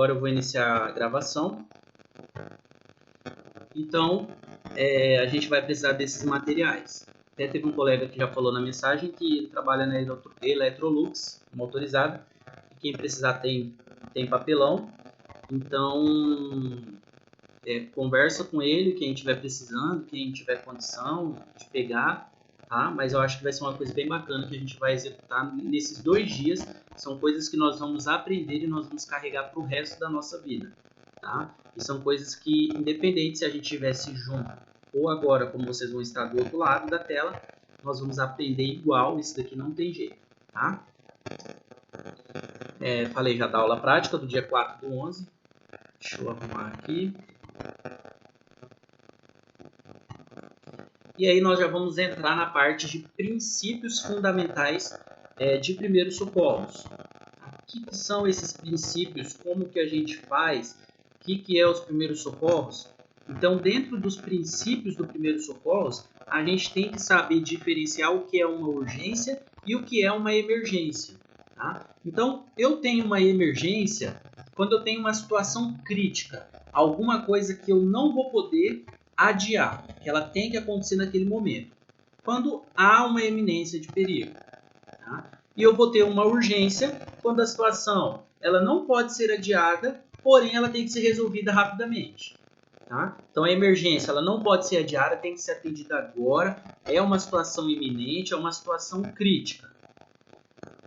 agora eu vou iniciar a gravação. Então, a gente vai precisar desses materiais. Até teve um colega que já falou na mensagem que ele trabalha na Electrolux, motorizada. E quem precisar tem papelão. Então, conversa com ele, quem estiver precisando, quem tiver condição de pegar. Tá? Mas eu acho que vai ser uma coisa bem bacana que a gente vai executar nesses 2 dias. São coisas que nós vamos aprender e nós vamos carregar para o resto da nossa vida. Tá? E são coisas que, independente se a gente estivesse junto ou agora, como vocês vão estar do outro lado da tela, nós vamos aprender igual. Isso daqui não tem jeito. Tá? Falei já da aula prática do dia 4/11. Deixa eu arrumar aqui. E aí nós já vamos entrar na parte de princípios fundamentais de primeiros socorros. O que são esses princípios? Como que a gente faz? O que é os primeiros socorros? Então, dentro dos princípios do primeiros socorros, a gente tem que saber diferenciar o que é uma urgência e o que é uma emergência. Tá? Então, eu tenho uma emergência quando eu tenho uma situação crítica, alguma coisa que eu não vou poder adiar, que ela tem que acontecer naquele momento, quando há uma iminência de perigo. Tá? E eu vou ter uma urgência quando a situação ela não pode ser adiada, porém ela tem que ser resolvida rapidamente. Tá? Então a emergência ela não pode ser adiada, tem que ser atendida agora, é uma situação iminente, é uma situação crítica.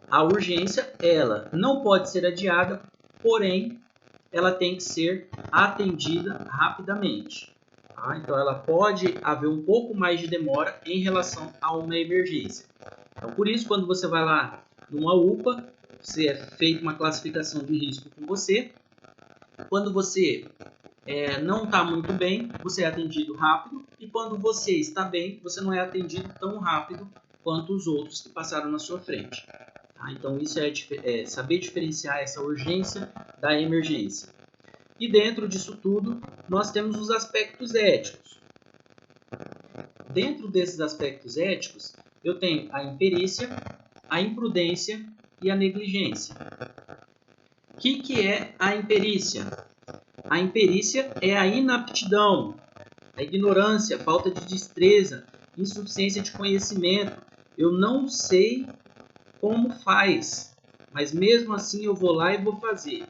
A urgência ela não pode ser adiada, porém ela tem que ser atendida rapidamente. Tá? Então ela pode haver um pouco mais de demora em relação a uma emergência. Então, por isso, quando você vai lá numa UPA, você é feita uma classificação de risco com você. Quando você não está muito bem, você é atendido rápido. E quando você está bem, você não é atendido tão rápido quanto os outros que passaram na sua frente. Tá? Então, isso é saber diferenciar essa urgência da emergência. E dentro disso tudo, nós temos os aspectos éticos. Dentro desses aspectos éticos, eu tenho a imperícia, a imprudência e a negligência. O que é a imperícia? A imperícia é a inaptidão, a ignorância, a falta de destreza, insuficiência de conhecimento. Eu não sei como faz, mas mesmo assim eu vou lá e vou fazer.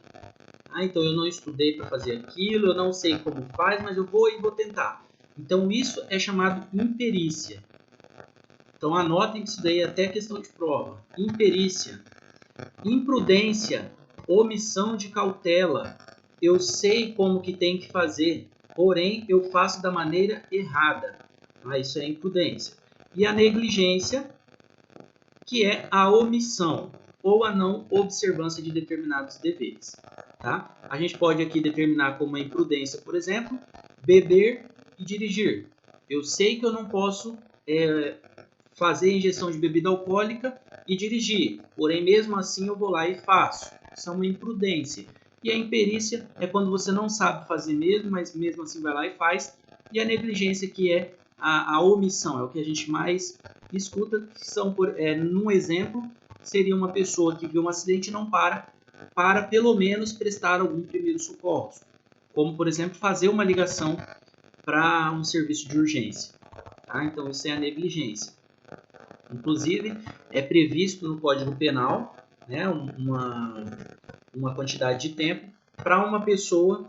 Então eu não estudei para fazer aquilo, eu não sei como faz, mas eu vou e vou tentar. Então isso é chamado imperícia. Então anotem que isso daí é até questão de prova. Imperícia. Imprudência, omissão de cautela. Eu sei como que tem que fazer, porém eu faço da maneira errada. Isso é imprudência. E a negligência, que é a omissão ou a não observância de determinados deveres. Tá? A gente pode aqui determinar como a imprudência, por exemplo, beber e dirigir. Eu sei que eu não posso fazer injeção de bebida alcoólica e dirigir, porém mesmo assim eu vou lá e faço. Isso é uma imprudência. E a imperícia é quando você não sabe fazer mesmo, mas mesmo assim vai lá e faz. E a negligência, que é a omissão, é o que a gente mais escuta, que são, num exemplo, seria uma pessoa que viu um acidente e não para pelo menos prestar algum primeiro socorro, como por exemplo fazer uma ligação para um serviço de urgência. Tá? Então isso é a negligência. Inclusive é previsto no Código Penal, né, uma quantidade de tempo para uma pessoa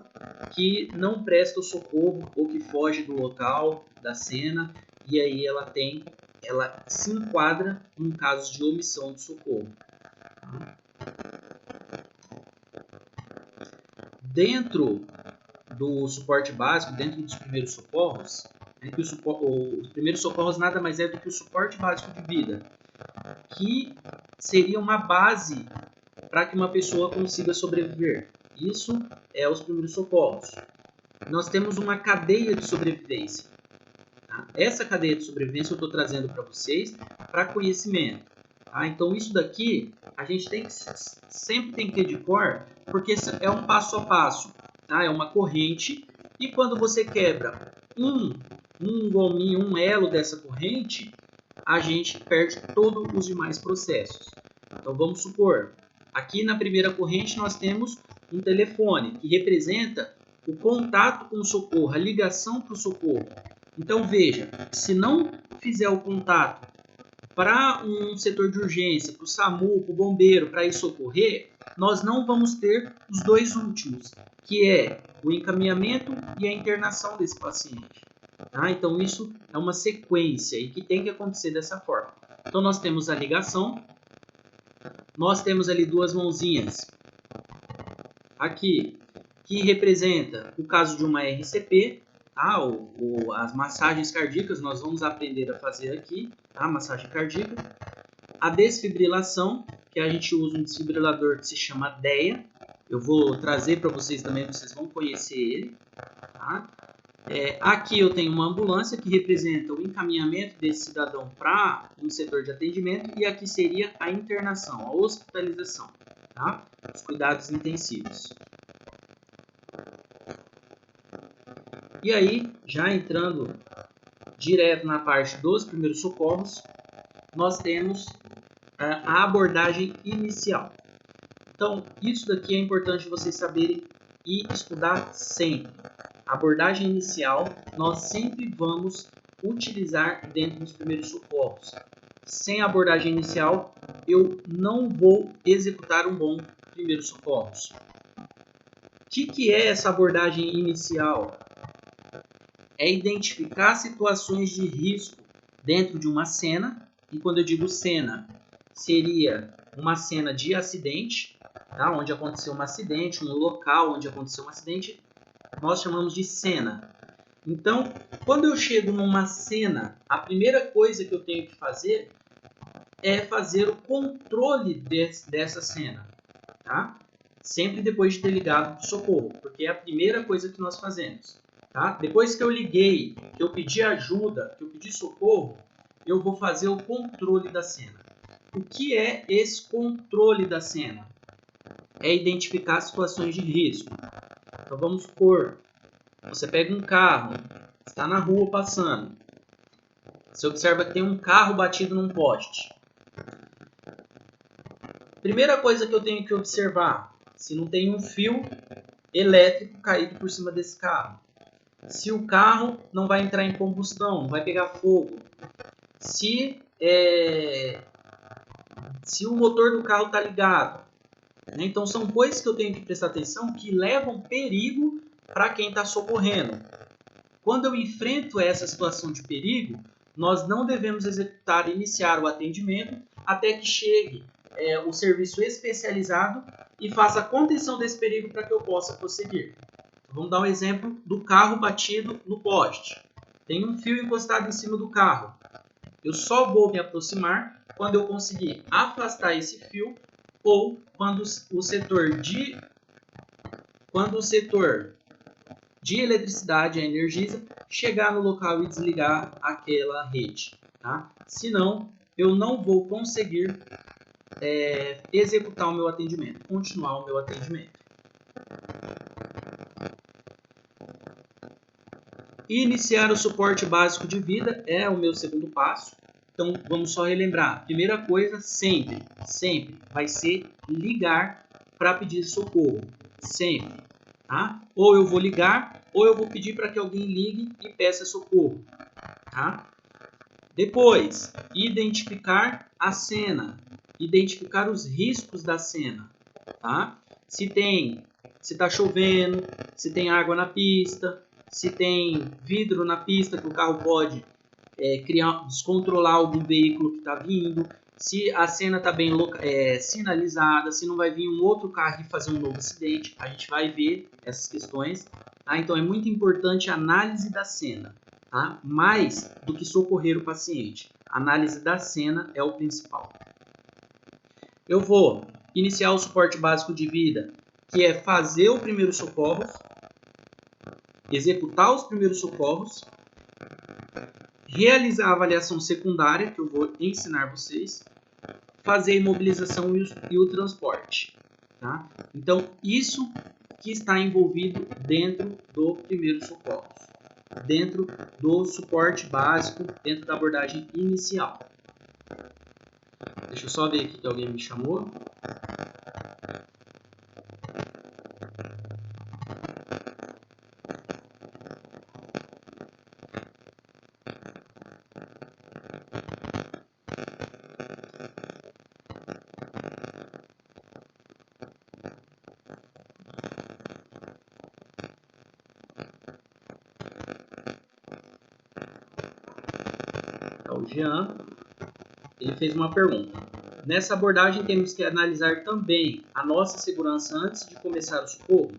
que não presta o socorro ou que foge do local da cena, e aí ela se enquadra num caso de omissão de socorro. Tá? Dentro do suporte básico, dentro dos primeiros socorros, os primeiros socorros nada mais é do que o suporte básico de vida, que seria uma base para que uma pessoa consiga sobreviver. Isso é os primeiros socorros. Nós temos uma cadeia de sobrevivência. Tá? Essa cadeia de sobrevivência eu estou trazendo para vocês para conhecimento. Tá? Então isso daqui a gente sempre tem que ter de cor, porque é um passo a passo. Tá? É uma corrente, e quando você quebra um gominho, um elo dessa corrente, a gente perde todos os demais processos. Então vamos supor, aqui na primeira corrente nós temos um telefone, que representa o contato com o socorro, a ligação para o socorro. Então veja, se não fizer o contato para um setor de urgência, para o SAMU, para o bombeiro, para ir socorrer, nós não vamos ter os dois últimos, que é o encaminhamento e a internação desse paciente. Tá? Então isso é uma sequência e que tem que acontecer dessa forma. Então nós temos a ligação, nós temos ali duas mãozinhas aqui, que representa o caso de uma RCP, tá? As massagens cardíacas, nós vamos aprender a fazer aqui, tá? Massagem cardíaca. A desfibrilação, que a gente usa um desfibrilador que se chama DEA. Eu vou trazer para vocês também, vocês vão conhecer ele. Tá? Aqui eu tenho uma ambulância que representa o encaminhamento desse cidadão para um setor de atendimento. E aqui seria a internação, a hospitalização, tá? Os cuidados intensivos. E aí, já entrando direto na parte dos primeiros socorros, nós temos a abordagem inicial. Então, isso daqui é importante vocês saberem e estudar sempre. A abordagem inicial, nós sempre vamos utilizar dentro dos primeiros socorros. Sem abordagem inicial, eu não vou executar um bom primeiros socorros. O que é essa abordagem inicial? É identificar situações de risco dentro de uma cena. E quando eu digo cena, seria uma cena de acidente, tá? Onde aconteceu um acidente, um local onde aconteceu um acidente, nós chamamos de cena. Então, quando eu chego numa cena, a primeira coisa que eu tenho que fazer é fazer o controle dessa cena, tá? Sempre depois de ter ligado para o socorro, porque é a primeira coisa que nós fazemos. Tá? Depois que eu liguei, que eu pedi ajuda, que eu pedi socorro, eu vou fazer o controle da cena. O que é esse controle da cena? É identificar situações de risco. Então vamos supor, você pega um carro, está na rua passando. Você observa que tem um carro batido num poste. Primeira coisa que eu tenho que observar, se não tem um fio elétrico caído por cima desse carro. Se o carro não vai entrar em combustão, não vai pegar fogo. Se o motor do carro está ligado. Né? Então, são coisas que eu tenho que prestar atenção que levam perigo para quem está socorrendo. Quando eu enfrento essa situação de perigo, nós não devemos iniciar o atendimento até que chegue o serviço especializado e faça a contenção desse perigo para que eu possa prosseguir. Vamos dar um exemplo do carro batido no poste. Tem um fio encostado em cima do carro. Eu só vou me aproximar quando eu conseguir afastar esse fio ou quando o setor de eletricidade, a Energisa, chegar no local e desligar aquela rede. Tá? Senão, eu não vou conseguir executar o meu atendimento, continuar o meu atendimento. Iniciar o suporte básico de vida é o meu segundo passo. Então, vamos só relembrar. Primeira coisa, sempre vai ser ligar para pedir socorro. Sempre. Tá? Ou eu vou ligar, ou eu vou pedir para que alguém ligue e peça socorro. Tá? Depois, identificar a cena. Identificar os riscos da cena. Tá? Se está chovendo, se tem água na pista, se tem vidro na pista que o carro pode descontrolar algum veículo que está vindo, se a cena está bem sinalizada, se não vai vir um outro carro e fazer um novo acidente, a gente vai ver essas questões. Tá? Então é muito importante a análise da cena, tá? Mais do que socorrer o paciente. A análise da cena é o principal. Eu vou iniciar o suporte básico de vida, que é fazer o primeiro socorro, executar os primeiros socorros, realizar a avaliação secundária, que eu vou ensinar vocês, fazer a imobilização e o transporte. Tá? Então, isso que está envolvido dentro do primeiro socorro, dentro do suporte básico, dentro da abordagem inicial. Deixa eu só ver aqui que alguém me chamou. o Jean, ele fez uma pergunta. Nessa abordagem temos que analisar também a nossa segurança antes de começar o socorro.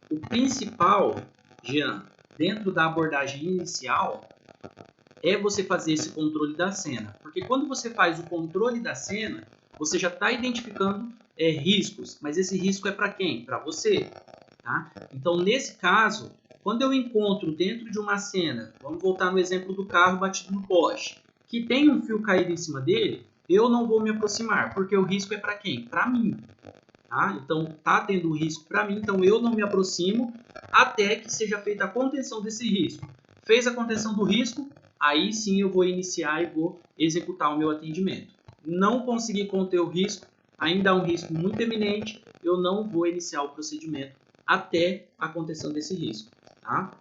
O principal, Jean, dentro da abordagem inicial, é você fazer esse controle da cena. Porque quando você faz o controle da cena, você já está identificando riscos. Mas esse risco é para quem? Para você. Tá? Então, nesse caso, quando eu encontro dentro de uma cena, vamos voltar no exemplo do carro batido no poste, que tem um fio caído em cima dele, eu não vou me aproximar, porque o risco é para quem? Para mim. Tá? Então, está tendo um risco para mim, então eu não me aproximo até que seja feita a contenção desse risco. Fez a contenção do risco, aí sim eu vou iniciar e vou executar o meu atendimento. Não consegui conter o risco, ainda há um risco muito eminente, eu não vou iniciar o procedimento até a contenção desse risco. Tá?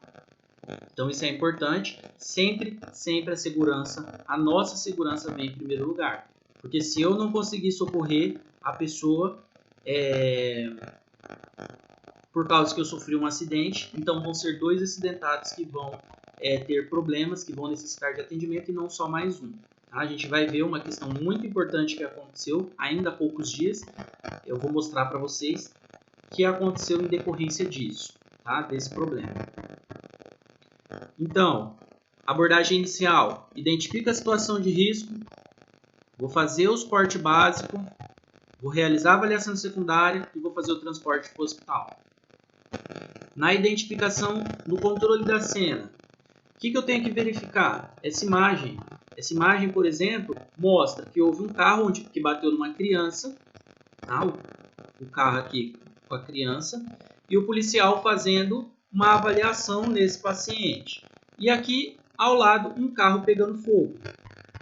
Então isso é importante, sempre a segurança, a nossa segurança vem em primeiro lugar. Porque se eu não conseguir socorrer a pessoa por causa que eu sofri um acidente, então vão ser 2 acidentados que vão ter problemas, que vão necessitar de atendimento e não só mais um. Tá? A gente vai ver uma questão muito importante que aconteceu ainda há poucos dias, eu vou mostrar para vocês, que aconteceu em decorrência disso, tá? Desse problema. Então, abordagem inicial, identifica a situação de risco, vou fazer o suporte básico, vou realizar a avaliação secundária e vou fazer o transporte para o hospital. Na identificação, no controle da cena, o que eu tenho que verificar? Essa imagem, por exemplo, mostra que houve um carro que bateu numa criança, tá? O carro aqui com a criança, e o policial fazendo uma avaliação nesse paciente. E aqui, ao lado, um carro pegando fogo.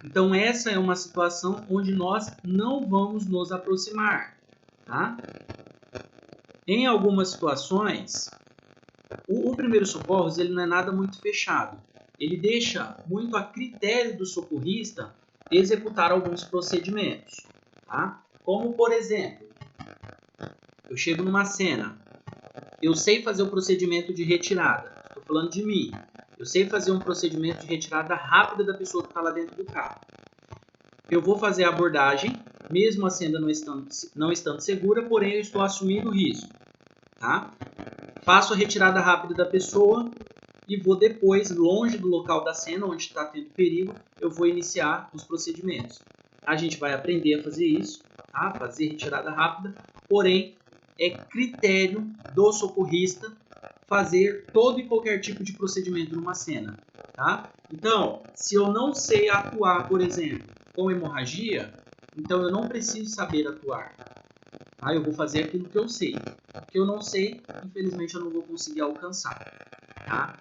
Então, essa é uma situação onde nós não vamos nos aproximar. Tá? Em algumas situações, o primeiro socorros ele não é nada muito fechado. Ele deixa muito a critério do socorrista executar alguns procedimentos. Tá? Como, por exemplo, eu chego numa cena, eu sei fazer o procedimento de retirada. Estou falando de mim. Eu sei fazer um procedimento de retirada rápida da pessoa que está lá dentro do carro. Eu vou fazer a abordagem, mesmo a cena não estando segura, porém eu estou assumindo o risco. Tá? Faço a retirada rápida da pessoa e vou depois, longe do local da cena, onde está tendo perigo, eu vou iniciar os procedimentos. A gente vai aprender a fazer isso, tá? Fazer retirada rápida, porém é critério do socorrista fazer todo e qualquer tipo de procedimento numa cena. Tá? Então, se eu não sei atuar, por exemplo, com hemorragia, então eu não preciso saber atuar. Tá? Eu vou fazer aquilo que eu sei. O que eu não sei, infelizmente, eu não vou conseguir alcançar. Tá?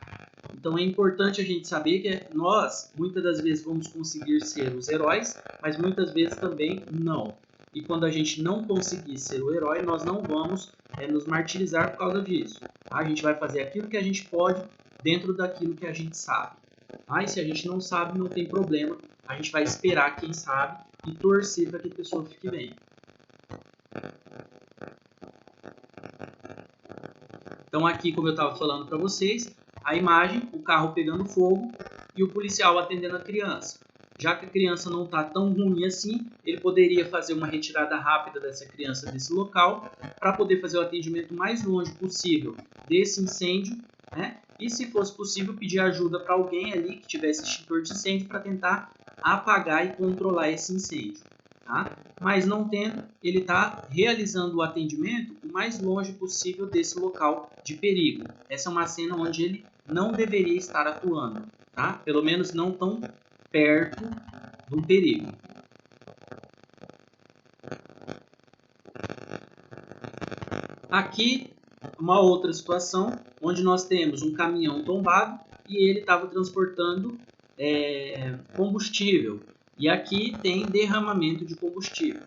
Então é importante a gente saber que nós, muitas das vezes, vamos conseguir ser os heróis, mas muitas vezes também não. E quando a gente não conseguir ser o herói, nós não vamos nos martirizar por causa disso. Tá? A gente vai fazer aquilo que a gente pode dentro daquilo que a gente sabe. Tá? E se a gente não sabe, não tem problema. A gente vai esperar quem sabe e torcer para que a pessoa fique bem. Então aqui, como eu estava falando para vocês, a imagem, o carro pegando fogo e o policial atendendo a criança. Já que a criança não está tão ruim assim, ele poderia fazer uma retirada rápida dessa criança desse local para poder fazer o atendimento mais longe possível desse incêndio, né? E se fosse possível pedir ajuda para alguém ali que tivesse extintor de incêndio para tentar apagar e controlar esse incêndio. Tá? Mas não tendo, ele está realizando o atendimento o mais longe possível desse local de perigo. Essa é uma cena onde ele não deveria estar atuando, tá? Pelo menos não tão perto do perigo. Aqui, uma outra situação, onde nós temos um caminhão tombado e ele estava transportando combustível. E aqui tem derramamento de combustível.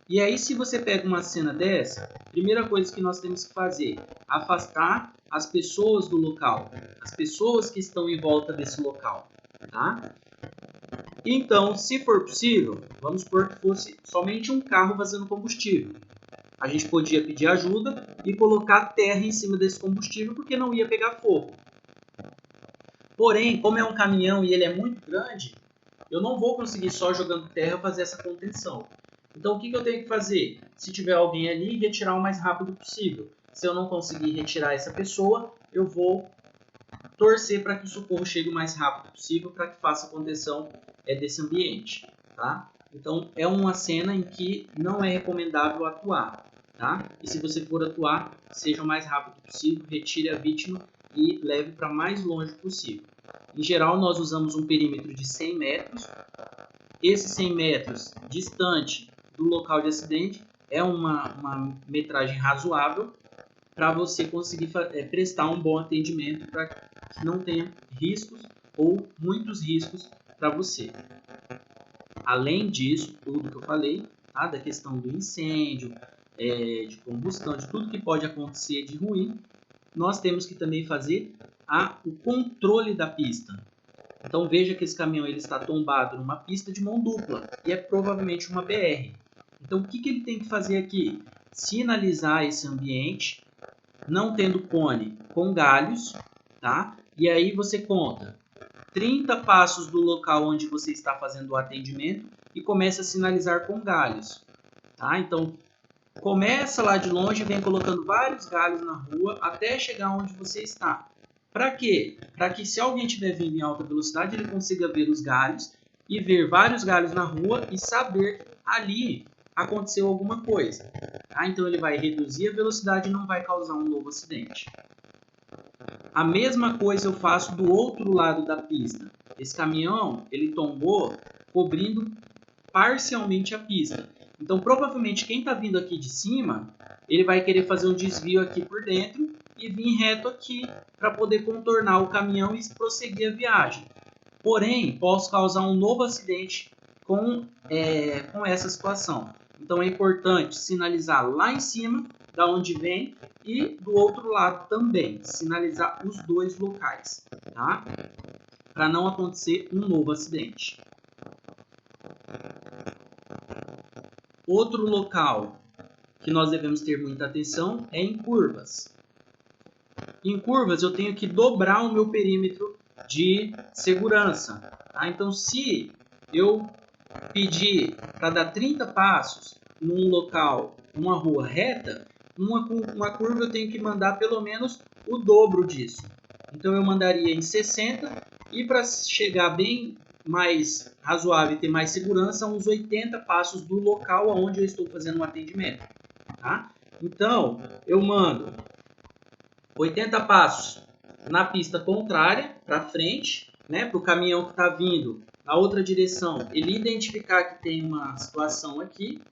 E aí, se você pega uma cena dessa, a primeira coisa que nós temos que fazer é afastar as pessoas do local, as pessoas que estão em volta desse local. Tá? Então, se for possível, vamos supor que fosse somente um carro vazando combustível. A gente podia pedir ajuda e colocar terra em cima desse combustível porque não ia pegar fogo. Porém, como é um caminhão e ele é muito grande, eu não vou conseguir só jogando terra fazer essa contenção. Então, o que eu tenho que fazer? Se tiver alguém ali, retirar o mais rápido possível. Se eu não conseguir retirar essa pessoa, eu vou torcer para que o socorro chegue o mais rápido possível para que faça a contenção desse ambiente. Tá? Então, é uma cena em que não é recomendável atuar. Tá? E se você for atuar, seja o mais rápido possível, retire a vítima e leve para mais longe possível. Em geral, nós usamos um perímetro de 100 metros. Esses 100 metros distante do local de acidente é uma metragem razoável para você conseguir prestar um bom atendimento para que não tenha riscos ou muitos riscos para você. Além disso, tudo que eu falei, tá? Da questão do incêndio, de combustão, de tudo que pode acontecer de ruim, nós temos que também fazer o controle da pista. Então veja que esse caminhão ele está tombado numa pista de mão dupla e é provavelmente uma BR. Então o que ele tem que fazer aqui? Sinalizar esse ambiente, não tendo cone, com galhos, tá? E aí você conta 30 passos do local onde você está fazendo o atendimento e começa a sinalizar com galhos, tá? Então começa lá de longe e vem colocando vários galhos na rua até chegar onde você está. Para quê? Para que se alguém estiver vindo em alta velocidade, ele consiga ver os galhos e ver vários galhos na rua e saber que ali aconteceu alguma coisa. Tá? Então ele vai reduzir a velocidade e não vai causar um novo acidente. A mesma coisa eu faço do outro lado da pista. Esse caminhão ele tombou cobrindo parcialmente a pista. Então provavelmente quem está vindo aqui de cima, ele vai querer fazer um desvio aqui por dentro e vir reto aqui para poder contornar o caminhão e prosseguir a viagem. Porém, posso causar um novo acidente com essa situação. Então é importante sinalizar lá em cima, da onde vem, e do outro lado também, sinalizar os dois locais, tá? Para não acontecer um novo acidente. Outro local que nós devemos ter muita atenção é em curvas. Em curvas eu tenho que dobrar o meu perímetro de segurança. Tá? Então se eu pedir para dar 30 passos num local, numa rua reta, uma curva eu tenho que mandar pelo menos o dobro disso. Então eu mandaria em 60 e para chegar bem mais razoável e ter mais segurança, uns 80 passos do local onde eu estou fazendo um atendimento. Tá? Então eu mando 80 passos na pista contrária, para frente, né, para o caminhão que está vindo na outra direção, ele identificar que tem uma situação aqui,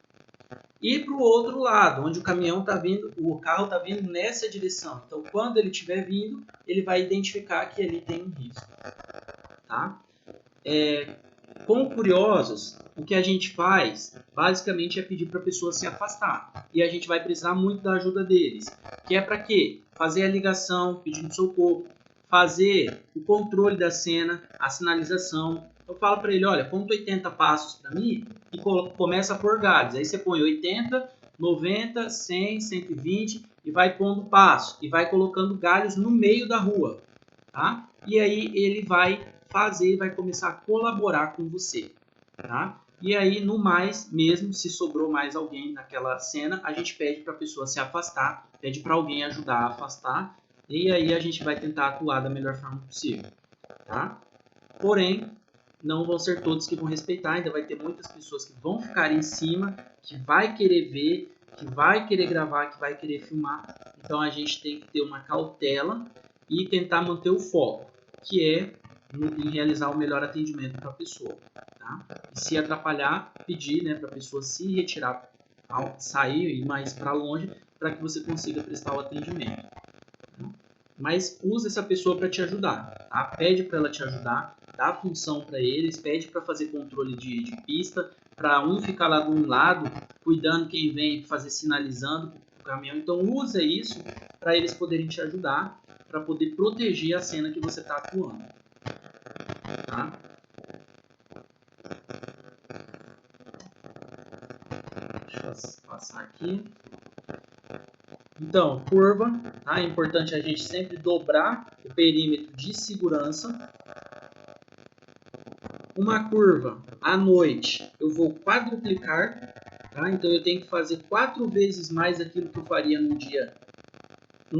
e para o outro lado, onde o caminhão está vindo, o carro está vindo nessa direção. Então, quando ele estiver vindo, ele vai identificar que ali tem um risco. Tá? Com curiosos, o que a gente faz, basicamente, é pedir para a pessoa se afastar. E a gente vai precisar muito da ajuda deles. Que é para quê? Fazer a ligação, pedindo socorro, fazer o controle da cena, a sinalização. Eu falo para ele, olha, conta 80 passos para mim e começa a pôr galhos. Aí você põe 80, 90, 100, 120 e vai pondo passo. E vai colocando galhos no meio da rua. Tá? E aí ele vai vai começar a colaborar com você. Tá? E aí, no mais, mesmo se sobrou mais alguém naquela cena, a gente pede para a pessoa se afastar, pede para alguém ajudar a afastar, e aí a gente vai tentar atuar da melhor forma possível. Tá? Porém, não vão ser todos que vão respeitar, ainda vai ter muitas pessoas que vão ficar em cima, que vai querer ver, que vai querer gravar, que vai querer filmar. Então a gente tem que ter uma cautela e tentar manter o foco, que é em realizar o melhor atendimento para a pessoa. Tá? E se atrapalhar, pedir, né, para a pessoa se retirar, sair e ir mais para longe, para que você consiga prestar o atendimento. Tá? Mas use essa pessoa para te ajudar. Tá? Pede para ela te ajudar, dá função para eles, pede para fazer controle de pista, para um ficar lá de um lado, cuidando quem vem, fazer sinalizando o caminhão. Então use isso para eles poderem te ajudar, para poder proteger a cena que você está atuando. Tá? Deixa eu passar aqui. Então, curva, tá? É importante a gente sempre dobrar o perímetro de segurança. Uma curva à noite, eu vou quadruplicar, tá? Então eu tenho que fazer 4 vezes mais aquilo que eu faria num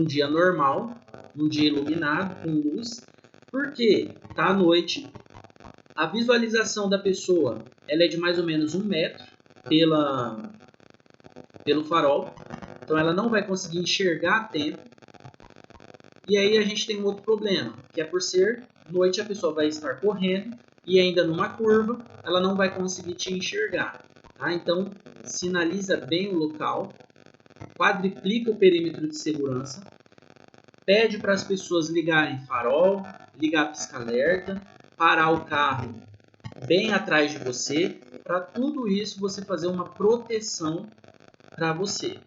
dia normal, num dia iluminado, com luz. Porque tá à noite, a visualização da pessoa ela é de mais ou menos 1 metro pelo farol. Então ela não vai conseguir enxergar a tempo. E aí a gente tem um outro problema, que é por ser noite a pessoa vai estar correndo e ainda numa curva ela não vai conseguir te enxergar. Tá? Então sinaliza bem o local, quadriplica o perímetro de segurança, pede para as pessoas ligarem farol, ligar pisca-alerta, parar o carro bem atrás de você. Para tudo isso você fazer uma proteção para você,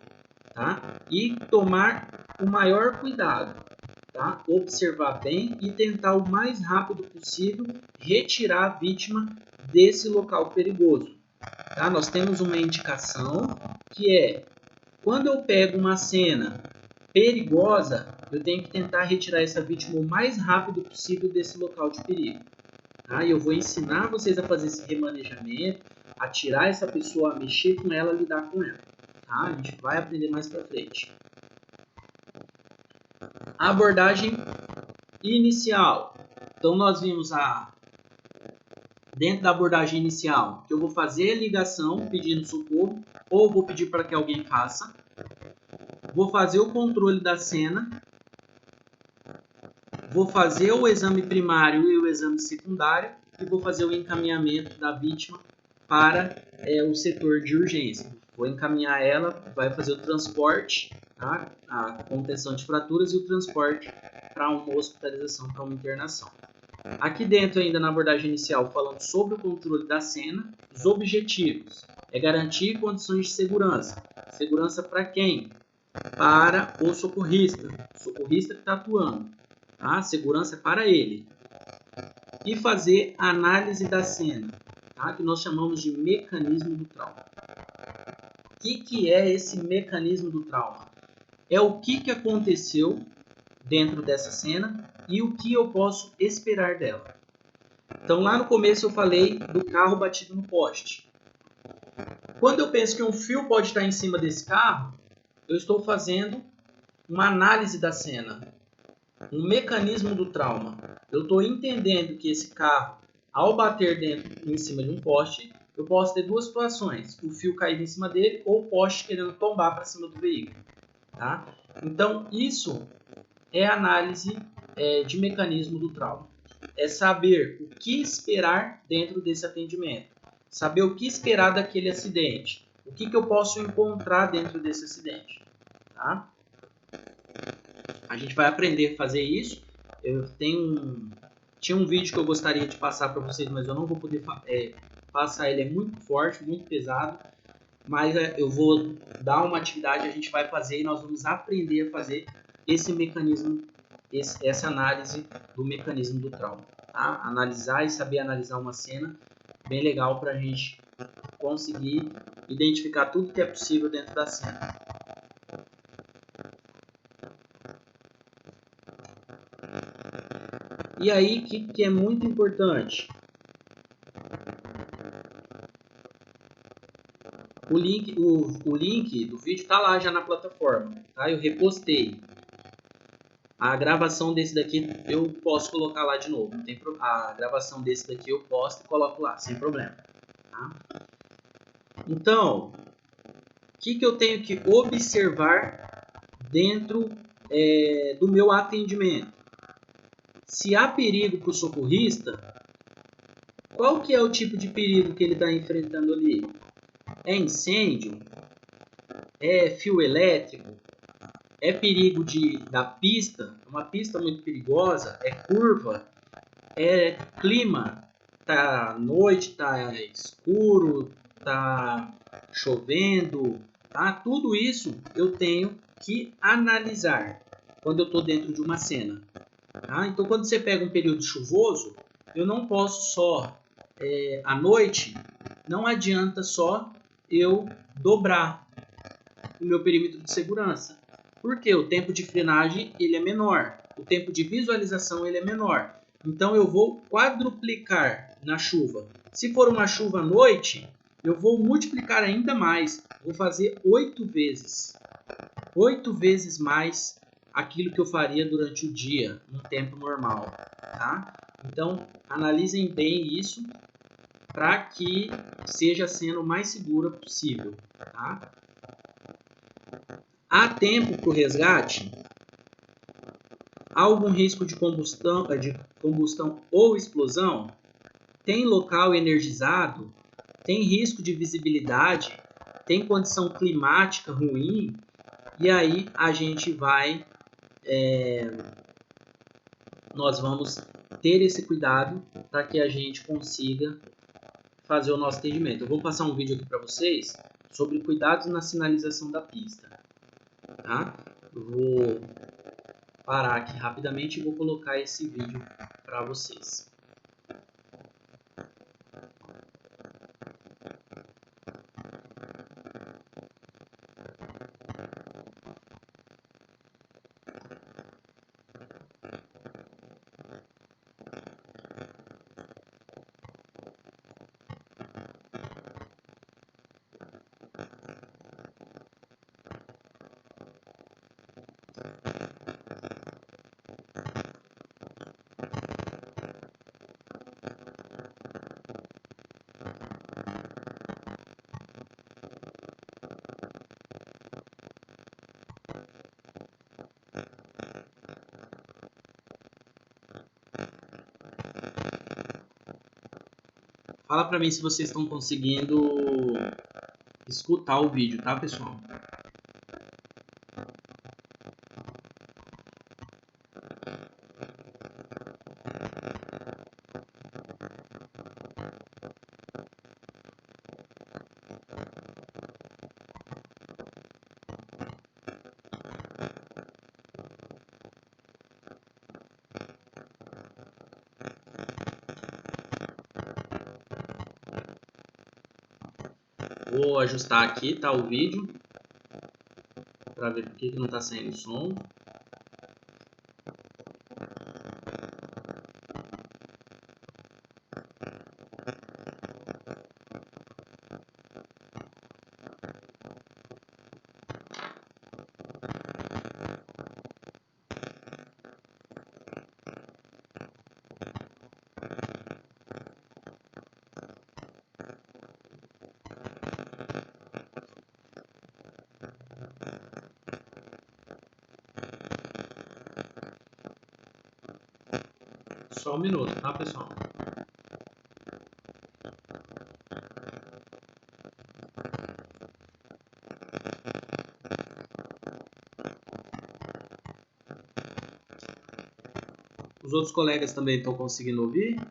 tá? E tomar o maior cuidado, tá? Observar bem e tentar o mais rápido possível retirar a vítima desse local perigoso, tá? Nós temos uma indicação que é quando eu pego uma cena perigosa, eu tenho que tentar retirar essa vítima o mais rápido possível desse local de perigo. Tá? E eu vou ensinar vocês a fazer esse remanejamento, a tirar essa pessoa, a mexer com ela, a lidar com ela. Tá? A gente vai aprender mais para frente. A abordagem inicial. Então nós vimos dentro da abordagem inicial, que eu vou fazer a ligação pedindo socorro, ou vou pedir para que alguém faça. Vou fazer o controle da cena, vou fazer o exame primário e o exame secundário e vou fazer o encaminhamento da vítima para o setor de urgência. Vou encaminhar ela, vai fazer o transporte, tá? A contenção de fraturas e o transporte para uma hospitalização, para uma internação. Aqui dentro ainda na abordagem inicial falando sobre o controle da cena, os objetivos é garantir condições de segurança. Segurança para quem? Para o socorrista que está atuando. Tá? Segurança para ele. E fazer análise da cena, tá? Que nós chamamos de mecanismo do trauma. O que é esse mecanismo do trauma? É o que aconteceu dentro dessa cena e o que eu posso esperar dela. Então lá no começo eu falei do carro batido no poste. Quando eu penso que um fio pode estar em cima desse carro, eu estou fazendo uma análise da cena, um mecanismo do trauma. Eu estou entendendo que esse carro, ao bater em cima de um poste, eu posso ter duas situações: o fio cair em cima dele ou o poste querendo tombar para cima do veículo. Tá? Então isso é análise de mecanismo do trauma. É saber o que esperar dentro desse atendimento. Saber o que esperar daquele acidente. O que eu posso encontrar dentro desse acidente. Tá? A gente vai aprender a fazer isso. Tinha um vídeo que eu gostaria de passar para vocês, mas eu não vou poder passar. Ele é muito forte, muito pesado. Mas eu vou dar uma atividade, a gente vai fazer e nós vamos aprender a fazer esse mecanismo, essa análise do mecanismo do trauma. Tá? Analisar e saber analisar uma cena, bem legal para a gente conseguir identificar tudo que é possível dentro da cena. E aí, o que é muito importante? O link do vídeo está lá já na plataforma. Tá? Eu repostei. A gravação desse daqui eu posso colocar lá de novo. Não tem a gravação desse daqui eu posto e coloco lá, sem problema. Tá? Então, o que eu tenho que observar dentro do meu atendimento? Se há perigo para o socorrista, qual que é o tipo de perigo que ele está enfrentando ali? É incêndio? É fio elétrico? É perigo da pista? Uma pista muito perigosa? É curva? É clima? Tá noite, tá escuro, tá chovendo, tá? Tudo isso eu tenho que analisar quando eu estou dentro de uma cena. Tá? Então, quando você pega um período chuvoso, eu não posso só à noite, não adianta só eu dobrar o meu perímetro de segurança. Porque o tempo de frenagem ele é menor, o tempo de visualização ele é menor. Então eu vou quadruplicar na chuva. Se for uma chuva à noite, eu vou multiplicar ainda mais. Vou fazer 8 vezes. 8 vezes mais aquilo que eu faria durante o dia, num tempo normal. Tá? Então, analisem bem isso para que seja sendo o mais segura possível. Tá? Há tempo para o resgate? Há algum risco de combustão ou explosão? Tem local energizado? Tem risco de visibilidade? Tem condição climática ruim? E aí a gente vai... nós vamos ter esse cuidado para que a gente consiga fazer o nosso atendimento. Eu vou passar um vídeo aqui para vocês sobre cuidados na sinalização da pista. Tá? Eu vou parar aqui rapidamente e vou colocar esse vídeo para vocês. Fala para mim se vocês estão conseguindo escutar o vídeo, tá, pessoal? Vou ajustar aqui, tá, o vídeo, para ver por que não está saindo som. Só um minuto, tá, pessoal? Os outros colegas também estão conseguindo ouvir?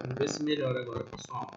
Vamos ver se melhora agora, pessoal.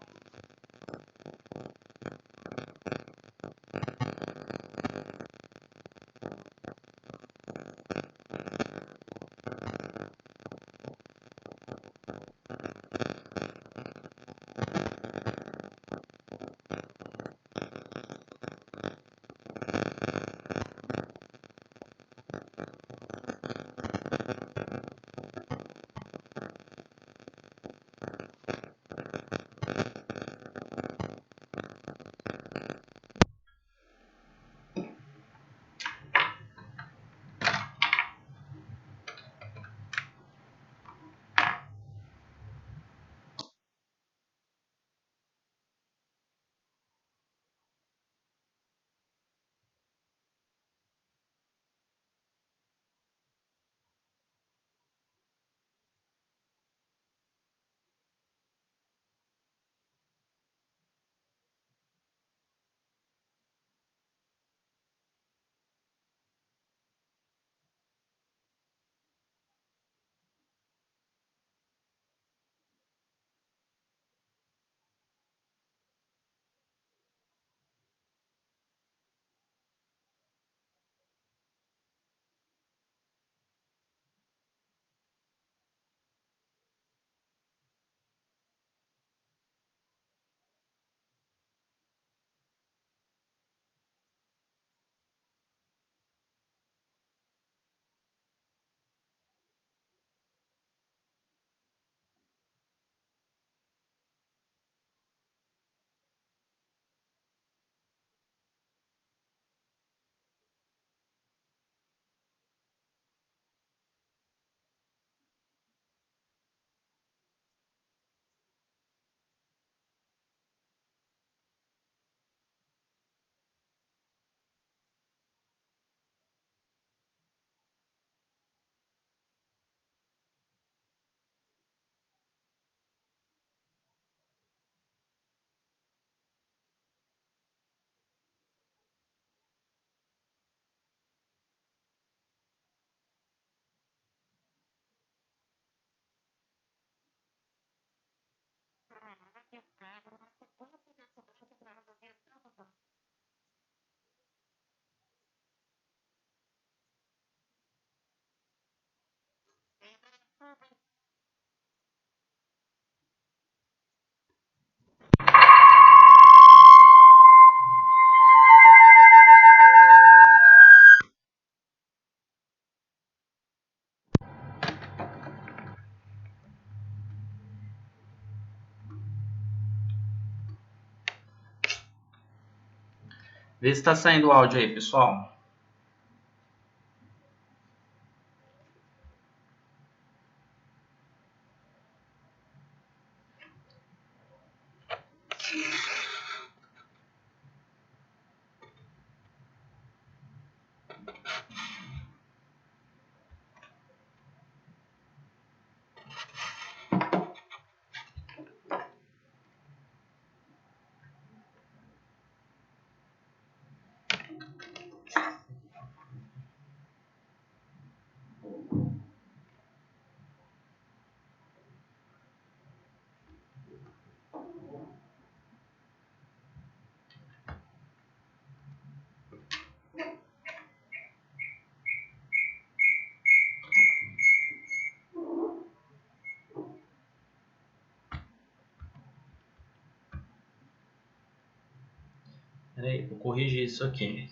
Vê se está saindo o áudio aí, pessoal. Peraí, vou corrigir isso aqui.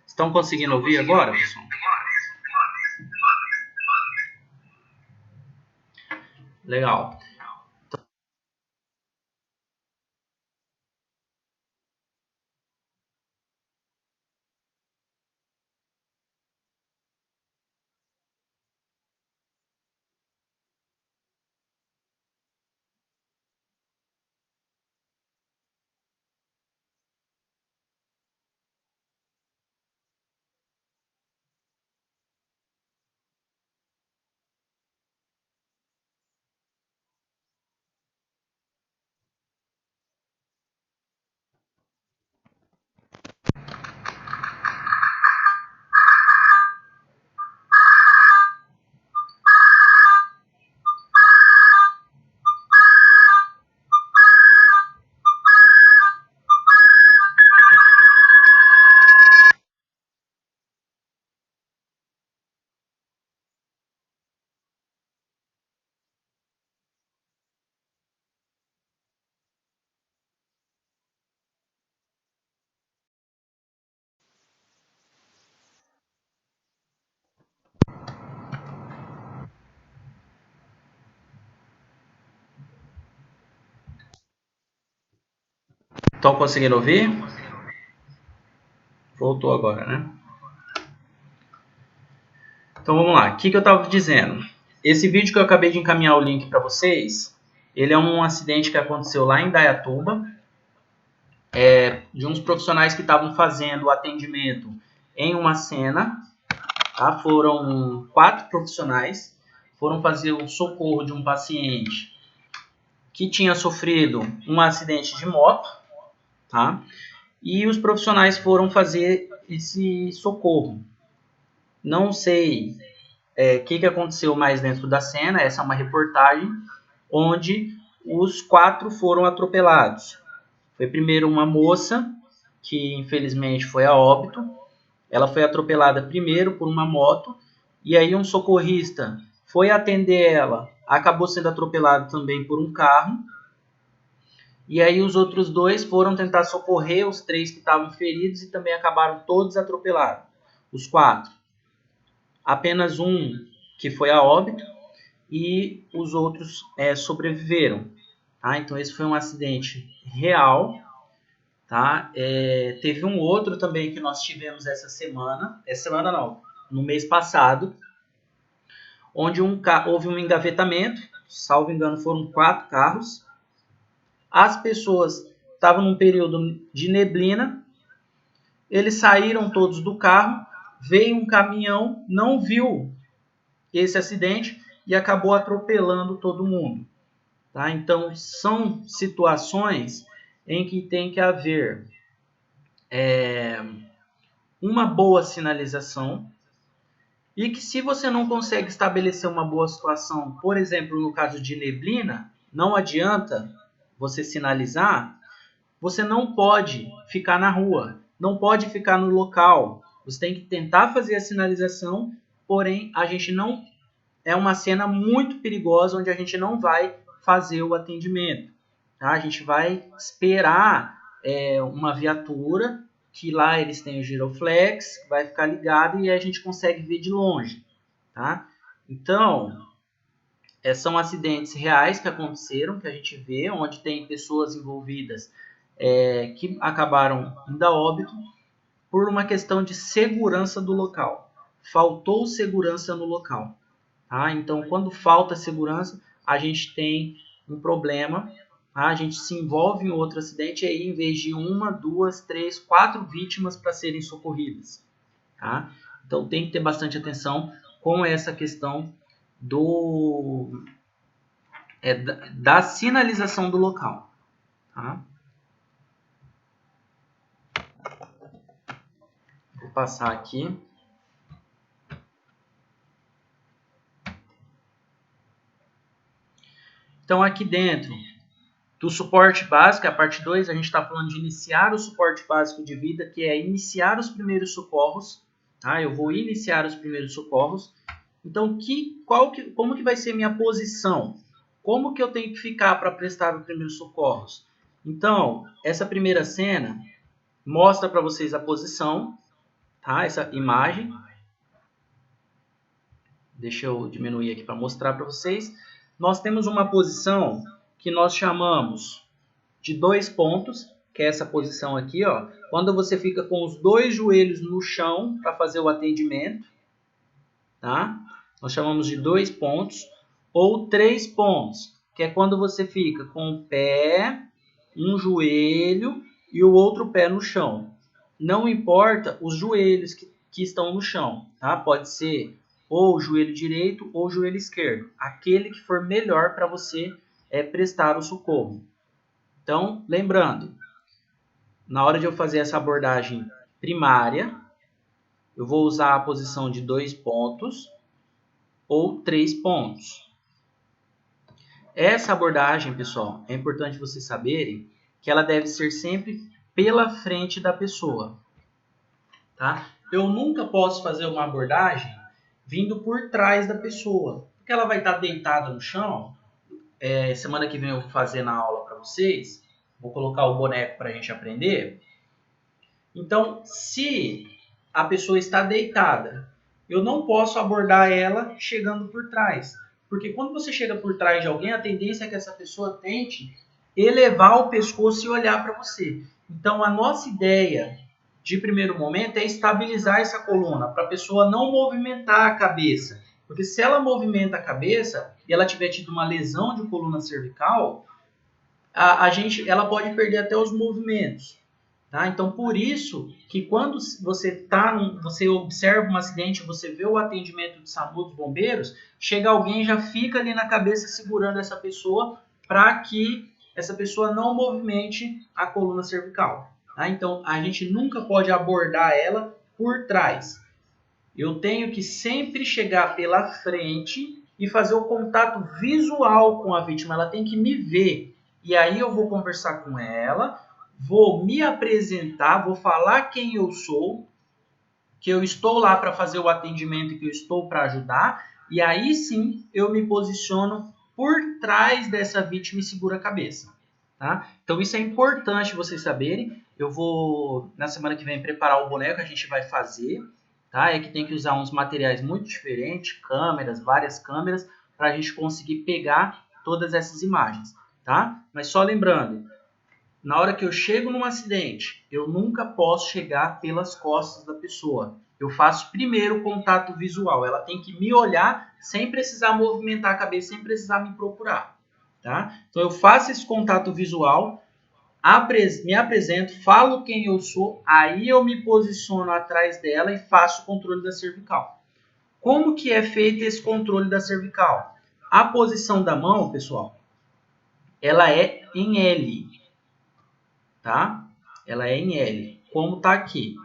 Estão conseguindo ouvir agora, pessoal? Legal. Estão conseguindo ouvir? Voltou agora, né? Então vamos lá. O que eu estava dizendo? Esse vídeo que eu acabei de encaminhar o link para vocês, ele é um acidente que aconteceu lá em Dayatuba, de uns profissionais que estavam fazendo o atendimento em uma cena. Tá? Foram 4 profissionais, foram fazer o socorro de um paciente que tinha sofrido um acidente de moto, tá? E os profissionais foram fazer esse socorro. Não sei o que aconteceu mais dentro da cena, essa é uma reportagem onde os 4 foram atropelados. Foi primeiro uma moça, que infelizmente foi a óbito. Ela foi atropelada primeiro por uma moto, e aí um socorrista foi atender ela, acabou sendo atropelado também por um carro. E aí os outros 2 foram tentar socorrer os 3 que estavam feridos e também acabaram todos atropelados. Os 4. Apenas um que foi a óbito e os outros sobreviveram. Tá? Então esse foi um acidente real. Tá? Teve um outro também que nós tivemos essa semana não, no mês passado, onde houve um engavetamento, salvo engano foram 4 carros. As pessoas estavam num período de neblina, eles saíram todos do carro, veio um caminhão, não viu esse acidente e acabou atropelando todo mundo. Tá? Então, são situações em que tem que haver uma boa sinalização e que, se você não consegue estabelecer uma boa situação, por exemplo, no caso de neblina, não adianta você sinalizar, você não pode ficar na rua, não pode ficar no local. Você tem que tentar fazer a sinalização, porém a gente não... É uma cena muito perigosa onde a gente não vai fazer o atendimento. Tá? A gente vai esperar uma viatura, que lá eles têm o giroflex, vai ficar ligado e a gente consegue ver de longe. Tá? Então, são acidentes reais que aconteceram, que a gente vê, onde tem pessoas envolvidas que acabaram indo a óbito por uma questão de segurança do local. Faltou segurança no local. Tá? Então, quando falta segurança, a gente tem um problema, tá? A gente se envolve em outro acidente e aí, em vez de 1, 2, 3, 4 vítimas para serem socorridas. Tá? Então, tem que ter bastante atenção com essa questão da sinalização do local. Tá? Vou passar aqui. Então, aqui dentro do suporte básico, a parte 2, a gente está falando de iniciar o suporte básico de vida, que é iniciar os primeiros socorros. Tá? Eu vou iniciar os primeiros socorros. Então, como que vai ser minha posição? Como que eu tenho que ficar para prestar os primeiros socorros? Então, essa primeira cena mostra para vocês a posição. tá? Essa imagem. Deixa eu diminuir aqui para mostrar para vocês. Nós temos uma posição que nós chamamos de 2 pontos, que é essa posição aqui, ó. Quando você fica com os 2 joelhos no chão para fazer o atendimento, tá? Nós chamamos de 2 pontos. Ou 3 pontos, que é quando você fica com o pé, um joelho e o outro pé no chão. Não importa os joelhos que estão no chão, tá? Pode ser ou o joelho direito ou o joelho esquerdo. Aquele que for melhor para você prestar o socorro. Então, lembrando, na hora de eu fazer essa abordagem primária, eu vou usar a posição de 2 pontos ou 3 pontos. Essa abordagem, pessoal, é importante vocês saberem que ela deve ser sempre pela frente da pessoa, tá? Eu nunca posso fazer uma abordagem vindo por trás da pessoa, porque ela vai estar deitada no chão. Semana que vem eu vou fazer na aula para vocês, vou colocar o boneco para a gente aprender. Então, se a pessoa está deitada, eu não posso abordar ela chegando por trás. Porque quando você chega por trás de alguém, a tendência é que essa pessoa tente elevar o pescoço e olhar para você. Então, a nossa ideia de primeiro momento é estabilizar essa coluna, para a pessoa não movimentar a cabeça. Porque se ela movimenta a cabeça e ela tiver tido uma lesão de coluna cervical, ela pode perder até os movimentos. Tá? Então, por isso que quando você observa um acidente, você vê o atendimento do SAMU, dos bombeiros, chega alguém e já fica ali na cabeça segurando essa pessoa para que essa pessoa não movimente a coluna cervical. Tá? Então, a gente nunca pode abordar ela por trás. Eu tenho que sempre chegar pela frente e fazer o contato visual com a vítima. Ela tem que me ver. E aí eu vou conversar com ela, vou me apresentar, vou falar quem eu sou, que eu estou lá para fazer o atendimento e que eu estou para ajudar. E aí sim eu me posiciono por trás dessa vítima e seguro a cabeça. Tá? Então isso é importante vocês saberem. Eu vou, na semana que vem, preparar o boneco, a gente vai fazer. Tá? É que tem que usar uns materiais muito diferentes, câmeras, várias câmeras, para a gente conseguir pegar todas essas imagens. Tá? Mas só lembrando, na hora que eu chego num acidente, eu nunca posso chegar pelas costas da pessoa. Eu faço primeiro o contato visual. Ela tem que me olhar sem precisar movimentar a cabeça, sem precisar me procurar. Tá? Então eu faço esse contato visual, me apresento, falo quem eu sou, aí eu me posiciono atrás dela e faço o controle da cervical. Como que é feito esse controle da cervical? A posição da mão, pessoal, ela é em L. Tá? Ela é em L, como está aqui.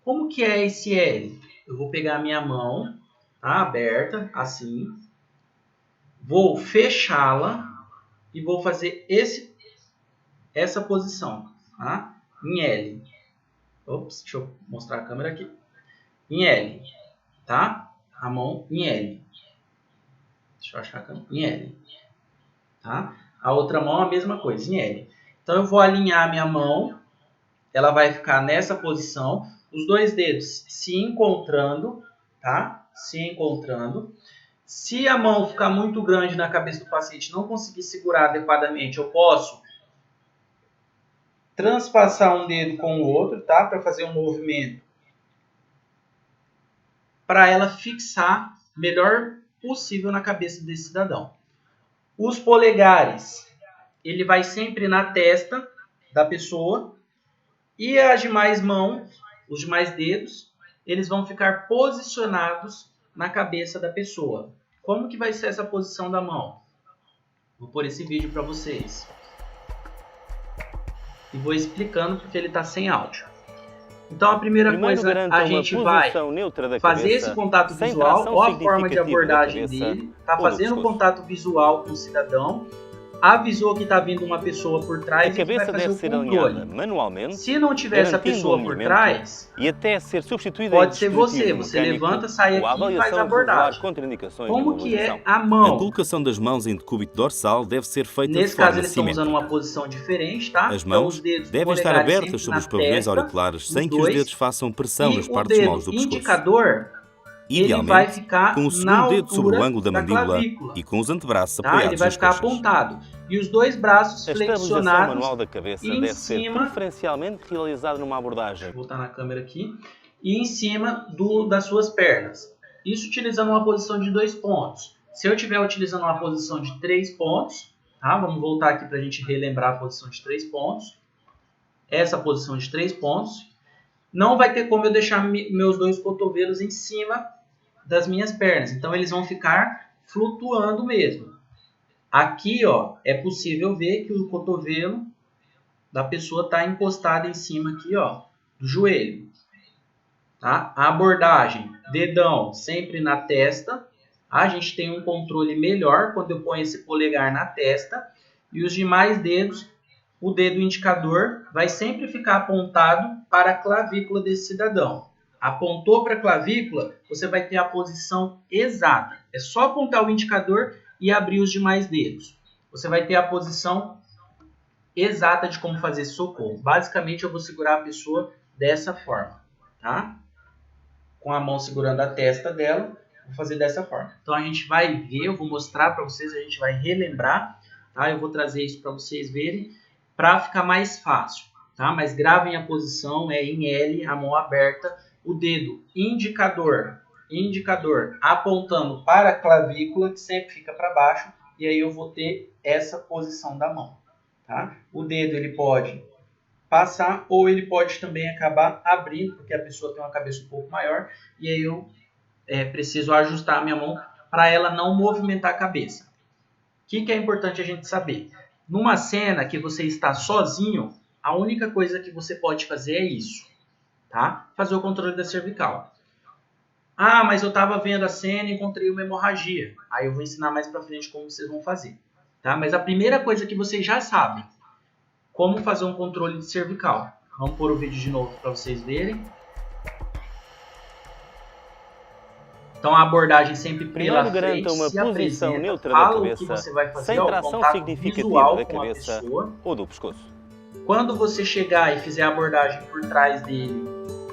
Como que é esse L? Eu vou pegar a minha mão, tá? Aberta, assim. Vou fechá-la e vou fazer essa posição, tá? Em L. Ops, deixa eu mostrar a câmera aqui. Em L, tá? A mão em L. Deixa eu achar a câmera. Em L, tá? A outra mão a mesma coisa, em L. Então eu vou alinhar a minha mão, ela vai ficar nessa posição, os 2 dedos se encontrando, tá? Se encontrando. Se a mão ficar muito grande na cabeça do paciente, não conseguir segurar adequadamente, eu posso transpassar um dedo com o outro, tá? Para fazer um movimento para ela fixar o melhor possível na cabeça desse cidadão. Os polegares, ele vai sempre na testa da pessoa e as demais mãos, os demais dedos, eles vão ficar posicionados na cabeça da pessoa. Como que vai ser essa posição da mão? Vou pôr esse vídeo para vocês. E vou explicando porque ele está sem áudio. Então a primeira coisa, a gente vai fazer esse contato visual, ó a forma de abordagem dele, tá fazendo o contato visual com o cidadão. avisou que está vindo uma pessoa por A trás e que vai cabeça fazer deve o ser alinhada controle. manualmente, Se não tiver essa garantindo o pessoa por alinhamento trás, e até ser substituída em pode ser você. dispositivo Você mecânico levanta, sai ou a aqui e faz a avaliação revelar abordagem. contraindicações de Como que imobilização. é a A mão? colocação das mãos em decúbito dorsal deve ser feita Nesse de caso, forma eles estão usando simétrica. uma posição diferente, tá? As Então, os mãos dedos devem estar polegares abertas sempre sobre na os pavilhões testa, auriculares os sem que os dois, dedos façam pressão e nas o partes moles dedo do pescoço. indicador, ele vai Idealmente, ficar com o na segundo dedo sobre o altura ângulo da da mandíbula clavícula, e com os antebraços tá? Ele apoiados vai nas ficar coxas. apontado. E os dois braços A estabilização flexionados manual da cabeça e em deve ser cima, preferencialmente realizada numa abordagem. vou voltar na câmera aqui, e em cima das suas pernas. Isso utilizando uma posição de 2 pontos. Se eu estiver utilizando uma posição de 3 pontos, tá? Vamos voltar aqui para a gente relembrar a posição de 3 pontos. Essa posição de 3 pontos. Não vai ter como eu deixar meus dois cotovelos em cima das minhas pernas. Então, eles vão ficar flutuando mesmo. Aqui, ó, é possível ver que o cotovelo da pessoa está encostado em cima aqui, ó, do joelho. Tá? A abordagem, dedão sempre na testa. A gente tem um controle melhor quando eu ponho esse polegar na testa. E os demais dedos, o dedo indicador vai sempre ficar apontado para a clavícula desse cidadão. Apontou para a clavícula, você vai ter a posição exata. É só apontar o indicador e abrir os demais dedos. Você vai ter a posição exata de como fazer socorro. Basicamente, eu vou segurar a pessoa dessa forma, tá? Com a mão segurando a testa dela, vou fazer dessa forma. Então, a gente vai ver, eu vou mostrar para vocês, a gente vai relembrar, tá? Eu vou trazer isso para vocês verem, para ficar mais fácil, tá? Mas gravem a posição, é em L, a mão aberta, o dedo indicador apontando para a clavícula, que sempre fica para baixo, e aí eu vou ter essa posição da mão, tá? O dedo ele pode passar ou ele pode também acabar abrindo, porque a pessoa tem uma cabeça um pouco maior, e aí eu preciso ajustar a minha mão para ela não movimentar a cabeça. O que é importante a gente saber? Numa cena que você está sozinho, a única coisa que você pode fazer é isso, tá? Fazer o controle da cervical. Ah, mas eu estava vendo a cena e encontrei uma hemorragia. Aí eu vou ensinar mais para frente como vocês vão fazer, tá? Mas a primeira coisa que vocês já sabem, como fazer um controle de cervical. Vamos pôr o vídeo de novo para vocês verem. Então a abordagem sempre pela frente, uma se posição apresenta, neutra da fala cabeça, o que você vai fazer, sem ó, tração contato significativa visual da com a cabeça pessoa. ou do pescoço. Quando você chegar e fizer a abordagem por trás dele,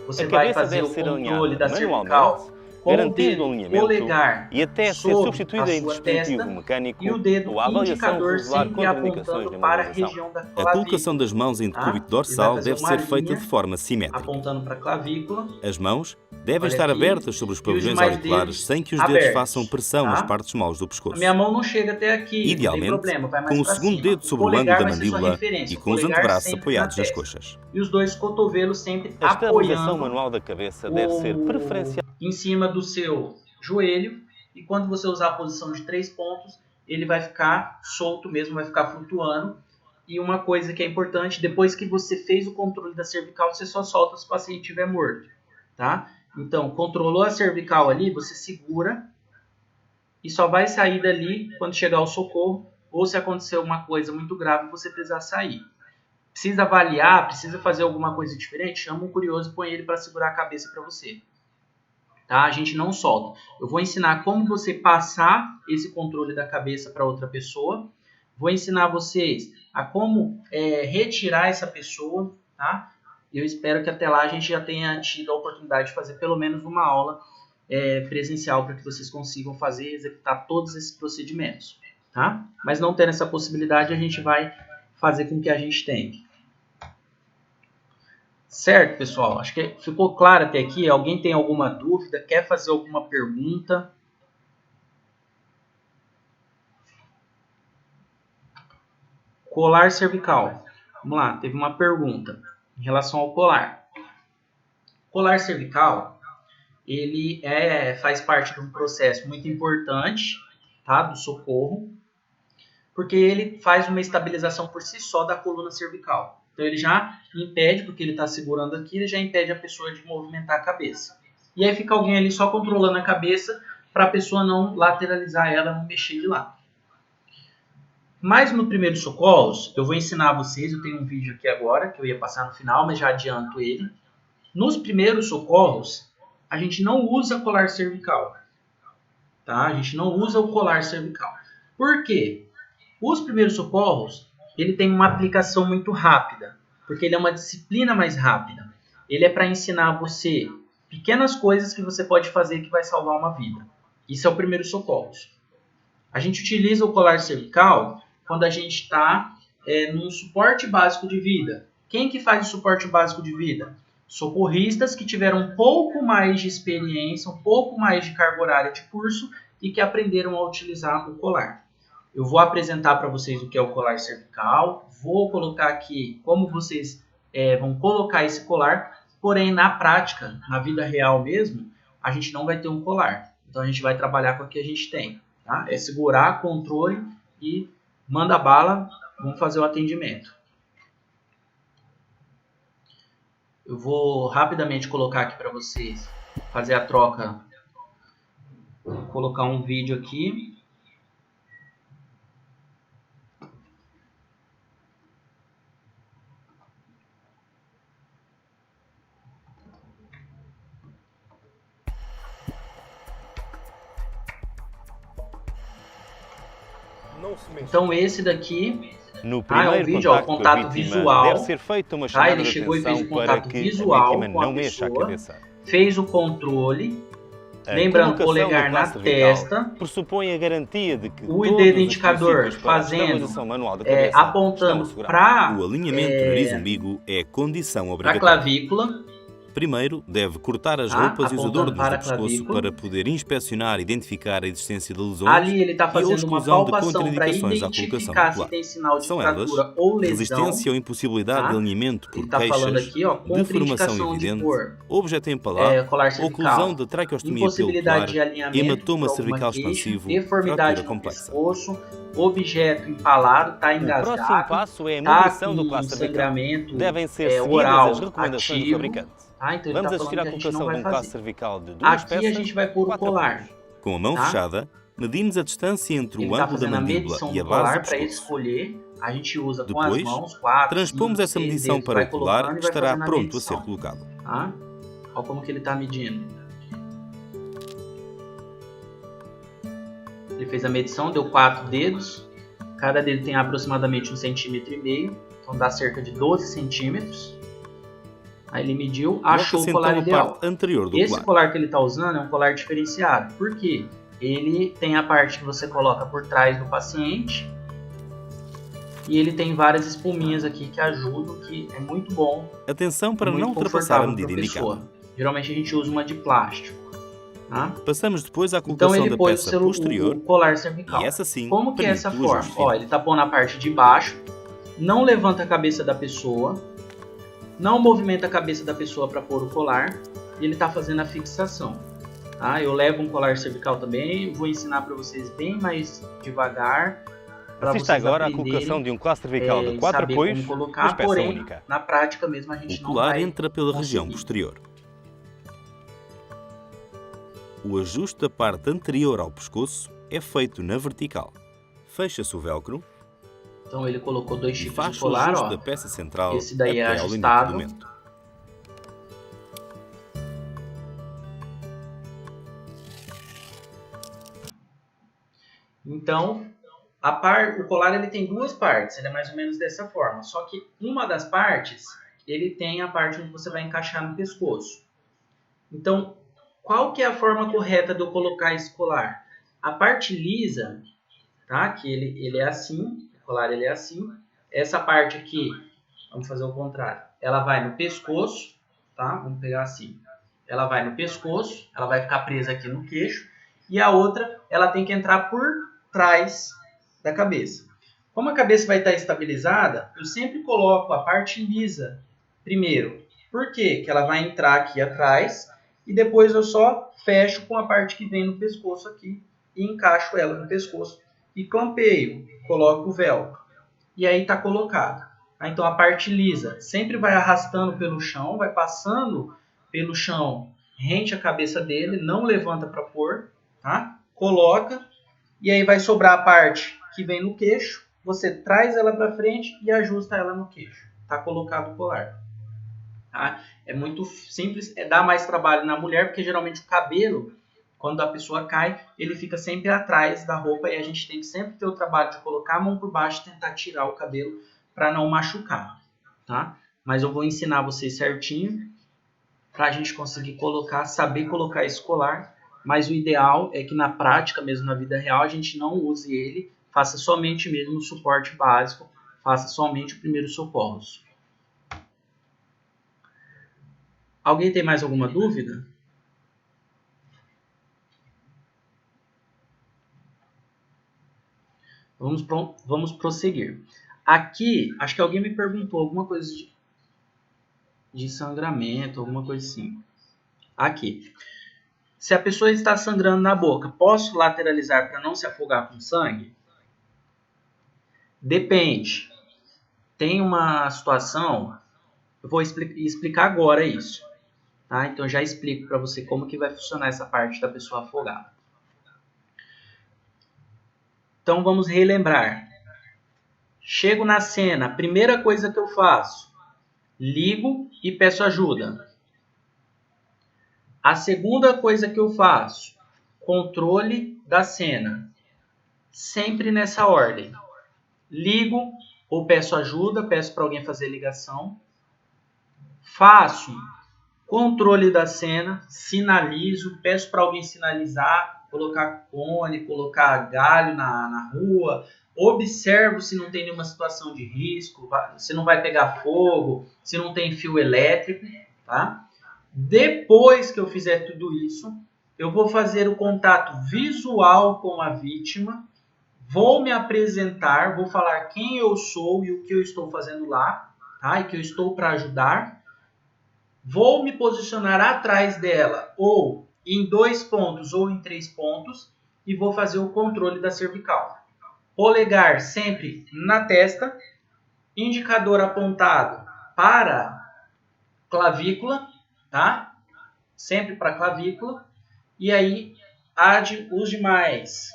você vai fazer o controle da cervical com o dedo polegar e até ser sobre substituída a em sua dispositivo testa mecânico e o dedo ou a avaliação indicador revelar sempre contraindicações de apontando para a imobilização. região da A clavícula. colocação das mãos em decúbito dorsal deve ser feita de forma simétrica. Apontando para a clavícula. As mãos devem Olha estar aqui, abertas sobre os pavilhões demais auriculares dedos sem que os dedos abertos, façam pressão nas tá? partes moles do A pescoço. minha mão não chega até aqui, não tem Idealmente, problema, vai mais com o para segundo cima. dedo sobre o polegar ângulo da vai ser sua mandíbula referência, e o com os polegar antebraços sempre apoiados na nas testa. coxas. E os dois cotovelos sempre A estabilização apoiando manual da cabeça deve ser preferencial em cima do seu joelho, e quando você usar a posição de 3 pontos, ele vai ficar solto mesmo, vai ficar flutuando. E uma coisa que é importante, depois que você fez o controle da cervical, você só solta se o paciente estiver morto, tá? Então, controlou a cervical ali, você segura e só vai sair dali quando chegar o socorro, ou se acontecer uma coisa muito grave, você precisar sair. Precisa avaliar, precisa fazer alguma coisa diferente, chama um curioso e põe ele para segurar a cabeça para você. Tá? A gente não solta. Eu vou ensinar como você passar esse controle da cabeça para outra pessoa. Vou ensinar vocês a como retirar essa pessoa. Tá? Eu espero que até lá a gente já tenha tido a oportunidade de fazer pelo menos uma aula presencial para que vocês consigam fazer e executar todos esses procedimentos. Tá? Mas não tendo essa possibilidade, a gente vai fazer com que a gente tenha. Certo, pessoal? Acho que ficou claro até aqui. Alguém tem alguma dúvida? Quer fazer alguma pergunta? Colar cervical. Vamos lá, teve uma pergunta em relação ao colar. Colar cervical, ele faz parte de um processo muito importante, tá, do socorro, porque ele faz uma estabilização por si só da coluna cervical. Então ele já impede, porque ele está segurando aqui, ele já impede a pessoa de movimentar a cabeça. E aí fica alguém ali só controlando a cabeça para a pessoa não lateralizar ela, não mexer de lado. Mas no primeiro socorros, eu vou ensinar vocês, eu tenho um vídeo aqui agora, que eu ia passar no final, mas já adianto ele. Nos primeiros socorros, a gente não usa colar cervical. Tá? A gente não usa o colar cervical. Por quê? Os primeiros socorros, ele tem uma aplicação muito rápida, porque ele é uma disciplina mais rápida. Ele é para ensinar você pequenas coisas que você pode fazer que vai salvar uma vida. Isso é o primeiro socorros. A gente utiliza o colar cervical quando a gente está num suporte básico de vida. Quem que faz o suporte básico de vida? Socorristas que tiveram um pouco mais de experiência, um pouco mais de carga horária de curso e que aprenderam a utilizar o colar. Eu vou apresentar para vocês o que é o colar cervical, vou colocar aqui como vocês vão colocar esse colar, porém na prática, na vida real mesmo, a gente não vai ter um colar. Então a gente vai trabalhar com o que a gente tem. Tá? É segurar, controle e manda bala, vamos fazer o atendimento. Eu vou rapidamente colocar aqui para vocês, fazer a troca, vou colocar um vídeo aqui. Então esse daqui No é um primeiro vídeo, ó, contacto com a contato vítima, visual. deve ser feita uma Tá? chamada Ele de chegou e fez atenção o para contato que a visual vítima com a não mexa a pessoa, cabeça. fez o controle, A lembrando colocação polegar do na classe cervical testa, pressupõe a garantia de que o todos os identificador princípios para a fazendo, estabilização manual da cabeça estão apontando assegurados. para O alinhamento nariz-umbigo é condição a obrigatória. clavícula. Primeiro, deve cortar as Tá? roupas e os Apontando adornos para do a pescoço clavícula. para poder inspecionar e identificar a existência de lesões Ali ele está e a fazendo uma exclusão de palpação para contraindicações à colocação identificar do se colar. tem sinal de São elas: fratura ou lesão. resistência ou impossibilidade Tá? de alinhamento por Ele está falando queixas, aqui, ó, deformação contraindicação de evidente, pôr objeto empalado, colar cervical, oclusão de traqueostomia impossibilidade de pelocular, alinhamento hematoma por alguma cervical queixa, expansivo, deformidade fratura no complexa. pescoço, objeto empalado, está O próximo engasgado, passo é a está medição do com classe cervical. sangramento Devem ser seguidas oral as recomendações do ativo. fabricante. Tá? Então ele Vamos está assistir falando à que a gente não colocação de vai um classe fazer. cervical de duas Aqui peças, a gente vai pôr o 4 colar. apoios. Com a mão Tá? fechada, medimos a distância entre Ele o está ângulo da fazendo a mandíbula medição e a do base do colar para ele pescoço. escolher. A gente usa com as Depois, mãos, 4, transpomos 5, essa 6 medição dedos, para vai o colar, colocando que e vai estará fazendo a pronto a ser medição. colocado. Tá? Olha como que ele está medindo. Ele fez a medição, deu 4 dedos. Cada dedo tem aproximadamente 1,5 cm, então dá cerca de 12 centímetros. Aí ele mediu, achou o Coloca-se colar então a ideal. parte anterior do Esse colar. colar que ele está usando é um colar diferenciado. Por quê? Ele tem a parte que você coloca por trás do paciente e ele tem várias espuminhas aqui que ajudam, que é muito bom, Atenção para muito não ultrapassar a confortável medida para a pessoa. indicada. Geralmente a gente usa uma de plástico. Tá? Passamos depois à Então colocação ele da pôs peça posterior o colar cervical. e essa sim Como que é permite essa o forma? ajuste Ó, final. ele está pondo na parte de baixo, não levanta a cabeça da pessoa, não movimenta a cabeça da pessoa para pôr o colar, e ele está fazendo a fixação. Tá? Eu levo um colar cervical também, vou ensinar para vocês bem mais devagar, para Assista vocês agora à aprenderem, colocação de um classe cervical de 4 saber apoios, como colocar, mas peça porém, única. na prática mesmo a gente O não colar vai entra pela região conseguir. posterior. O ajuste da parte anterior ao pescoço é feito na vertical. Fecha-se o velcro Então ele colocou 2 e tipos faz de o colar, ajuste ó. da peça central Esse daí é até ao limite ajustável. do mento. Então, o colar ele tem 2 partes, ele é mais ou menos dessa forma. Só que uma das partes, ele tem a parte onde você vai encaixar no pescoço. Então, qual que é a forma correta de eu colocar esse colar? A parte lisa, tá? Que ele é assim, o colar ele é assim. Essa parte aqui, vamos fazer o contrário. Ela vai no pescoço, tá? Vamos pegar assim. Ela vai no pescoço, ela vai ficar presa aqui no queixo. E a outra, ela tem que entrar por trás da cabeça. Como a cabeça vai estar estabilizada, eu sempre coloco a parte lisa primeiro. Por quê? Que ela vai entrar aqui atrás e depois eu só fecho com a parte que vem no pescoço aqui e encaixo ela no pescoço e clampeio, coloco o velcro. E aí está colocado. Então a parte lisa sempre vai arrastando pelo chão, vai passando pelo chão rente à cabeça dele, não levanta para pôr, tá? Coloca. E aí vai sobrar a parte que vem no queixo você traz ela para frente e ajusta ela no queixo. Está colocado o colar. Tá? É muito simples, dá mais trabalho na mulher, porque geralmente o cabelo, quando a pessoa cai, ele fica sempre atrás da roupa e a gente tem que sempre ter o trabalho de colocar a mão por baixo e tentar tirar o cabelo para não machucar. Tá? Mas eu vou ensinar vocês certinho para a gente conseguir colocar, saber colocar esse colar. Mas o ideal é que na prática, mesmo na vida real, a gente não use ele, faça somente mesmo o suporte básico, faça somente o primeiro socorros. Alguém tem mais alguma dúvida? Vamos prosseguir. Aqui, acho que alguém me perguntou alguma coisa de sangramento, alguma coisa assim. Aqui. Se a pessoa está sangrando na boca, posso lateralizar para não se afogar com sangue? Depende. Tem uma situação, eu vou explicar agora isso. Tá? Então, já explico para você como que vai funcionar essa parte da pessoa afogada. Então, vamos relembrar. Chego na cena, primeira coisa que eu faço, ligo e peço ajuda. A segunda coisa que eu faço, controle da cena. Sempre nessa ordem. Ligo ou peço ajuda, peço para alguém fazer ligação. Faço controle da cena, sinalizo, peço para alguém sinalizar, colocar cone, colocar galho na rua, observo se não tem nenhuma situação de risco, se não vai pegar fogo, se não tem fio elétrico, tá? Depois que eu fizer tudo isso, eu vou fazer o contato visual com a vítima, vou me apresentar, vou falar quem eu sou e o que eu estou fazendo lá, tá? E que eu estou para ajudar. Vou me posicionar atrás dela, ou em 2 pontos ou em 3 pontos, e vou fazer o controle da cervical. Polegar sempre na testa, indicador apontado para clavícula, tá? Sempre para clavícula. E aí, os demais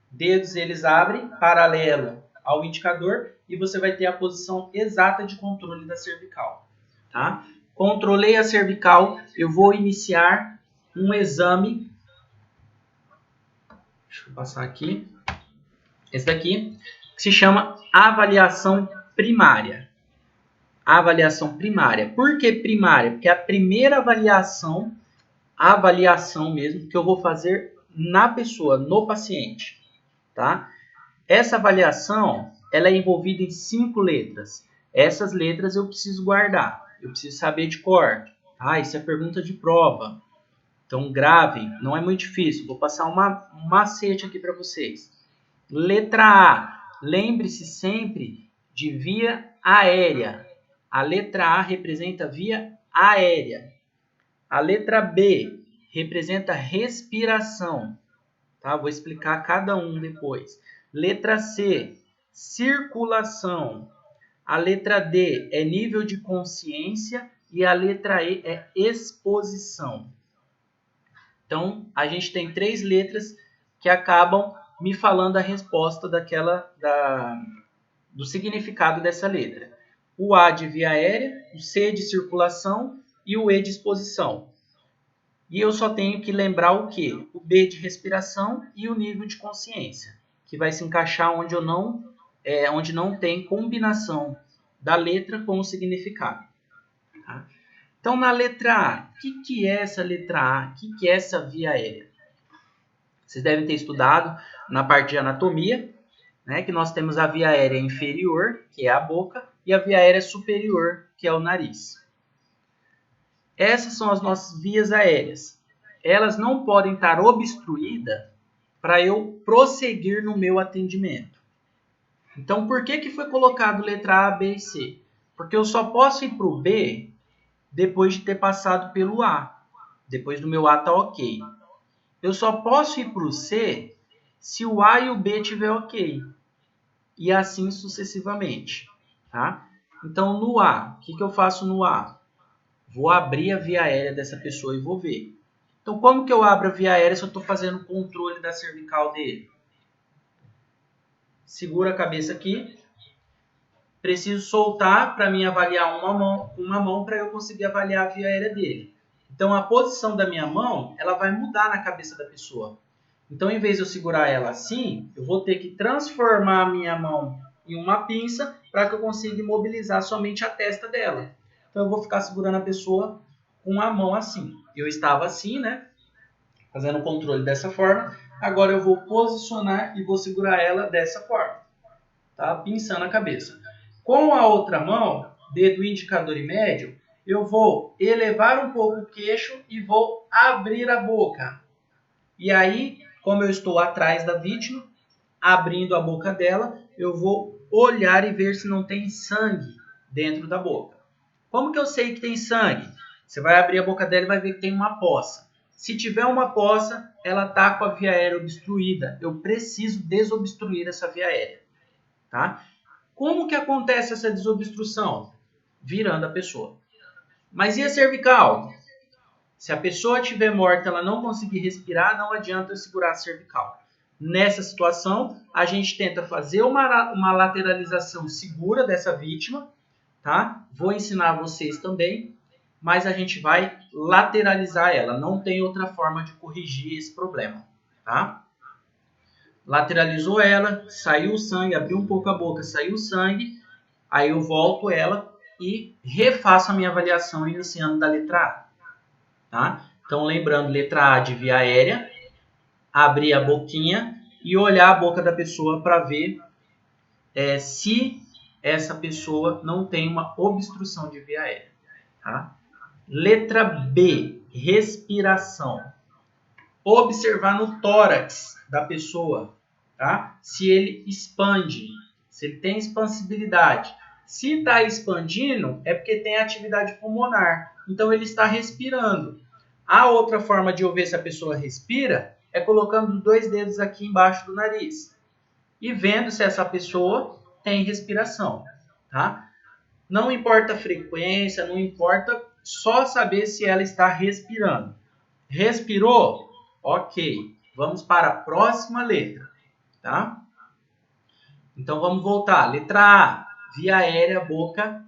dedos eles abrem paralelo ao indicador e você vai ter a posição exata de controle da cervical, tá? Controlei a cervical, eu vou iniciar um exame. Deixa eu passar aqui. Esse daqui, que se chama avaliação primária. Avaliação primária. Por que primária? Porque é a primeira avaliação mesmo, que eu vou fazer na pessoa, no paciente. Tá? Essa avaliação, ela é envolvida em 5 letras. Essas letras eu preciso guardar. Eu preciso saber de cor. Ah, isso é pergunta de prova. Então, gravem. Não é muito difícil. Vou passar um macete aqui para vocês. Letra A. Lembre-se sempre de via aérea. A letra A representa via aérea. A letra B representa respiração. Tá? Vou explicar cada um depois. Letra C. Circulação. A letra D é nível de consciência e a letra E é exposição. Então, a gente tem 3 letras que acabam me falando a resposta do significado dessa letra. O A de via aérea, o C de circulação e o E de exposição. E eu só tenho que lembrar o quê? O B de respiração e o nível de consciência, que vai se encaixar onde não tem combinação da letra com o significado. Tá? Então, na letra A, o que é essa letra A? O que é essa via aérea? Vocês devem ter estudado na parte de anatomia, né, que nós temos a via aérea inferior, que é a boca, e a via aérea superior, que é o nariz. Essas são as nossas vias aéreas. Elas não podem estar obstruídas para eu prosseguir no meu atendimento. Então, por que foi colocado letra A, B e C? Porque eu só posso ir para o B depois de ter passado pelo A. Depois do meu A tá ok. Eu só posso ir para o C se o A e o B estiver ok. E assim sucessivamente. Tá? Então, no A, o que eu faço no A? Vou abrir a via aérea dessa pessoa e vou ver. Então, como que eu abro a via aérea se eu estou fazendo o controle da cervical dele? seguro a cabeça aqui. Preciso soltar para mim avaliar uma mão para eu conseguir avaliar a via aérea dele. Então, a posição da minha mão, ela vai mudar na cabeça da pessoa. Então, em vez de eu segurar ela assim, eu vou ter que transformar a minha mão em uma pinça para que eu consiga imobilizar somente a testa dela. Então, eu vou ficar segurando a pessoa com a mão assim. Eu estava assim, né? Fazendo o controle dessa forma. Agora, eu vou posicionar e vou segurar ela dessa forma. Tá? Pinçando a cabeça. Com a outra mão, dedo indicador e médio, eu vou elevar um pouco o queixo e vou abrir a boca. E aí, como eu estou atrás da vítima, abrindo a boca dela, eu vou olhar e ver se não tem sangue dentro da boca. Como que eu sei que tem sangue? Você vai abrir a boca dela e vai ver que tem uma poça. Se tiver uma poça, ela está com a via aérea obstruída. Eu preciso desobstruir essa via aérea. Tá? Como que acontece essa desobstrução? Virando a pessoa. Mas e a cervical? Se a pessoa estiver morta, ela não conseguir respirar, não adianta eu segurar a cervical. Nessa situação, a gente tenta fazer uma lateralização segura dessa vítima, tá? Vou ensinar vocês também, mas a gente vai lateralizar ela. Não tem outra forma de corrigir esse problema, tá? Lateralizou ela, saiu o sangue, abriu um pouco a boca, saiu o sangue, aí eu volto ela e refaço a minha avaliação iniciando da letra A. Tá? Então, lembrando, letra A de via aérea, abrir a boquinha e olhar a boca da pessoa para ver se essa pessoa não tem uma obstrução de via aérea. Tá? Letra B, respiração. Observar no tórax da pessoa, tá? Se ele expande, se ele tem expansibilidade. Se está expandindo, é porque tem atividade pulmonar. Então, ele está respirando. A outra forma de eu ver se a pessoa respira é colocando 2 dedos aqui embaixo do nariz e vendo se essa pessoa tem respiração, tá? Não importa a frequência, não importa, só saber se ela está respirando. Respirou? Ok. Vamos para a próxima letra, tá? Então, vamos voltar. Letra A, via aérea, boca.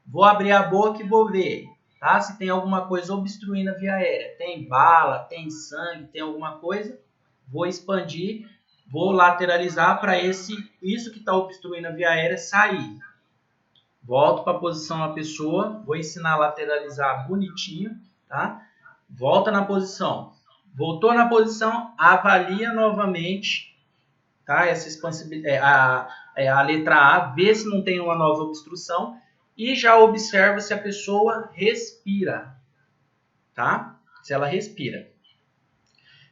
Vou abrir a boca e vou ver, tá? Se tem alguma coisa obstruindo a via aérea. Tem bala, tem sangue, tem alguma coisa. Vou expandir, vou lateralizar para isso que está obstruindo a via aérea sair. Volto para a posição da pessoa. Vou ensinar a lateralizar bonitinho, tá? Volta na posição. Voltou na posição, avalia novamente, tá? Essa expansibilidade, a letra A, vê se não tem uma nova obstrução e já observa se a pessoa respira, tá? Se ela respira.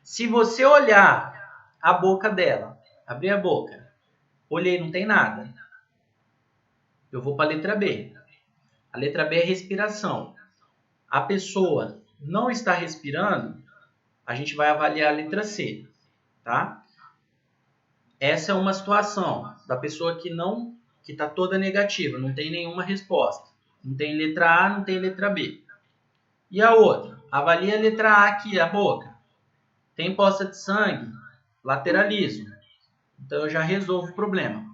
Se você olhar a boca dela, abrir a boca, olhei, não tem nada. Eu vou para a letra B. A letra B é respiração. A pessoa não está respirando, a gente vai avaliar a letra C, tá? Essa é uma situação da pessoa que está toda negativa, não tem nenhuma resposta. Não tem letra A, não tem letra B. E a outra? Avalia a letra A aqui, a boca. Tem poça de sangue? Lateralizo. Então, eu já resolvo o problema.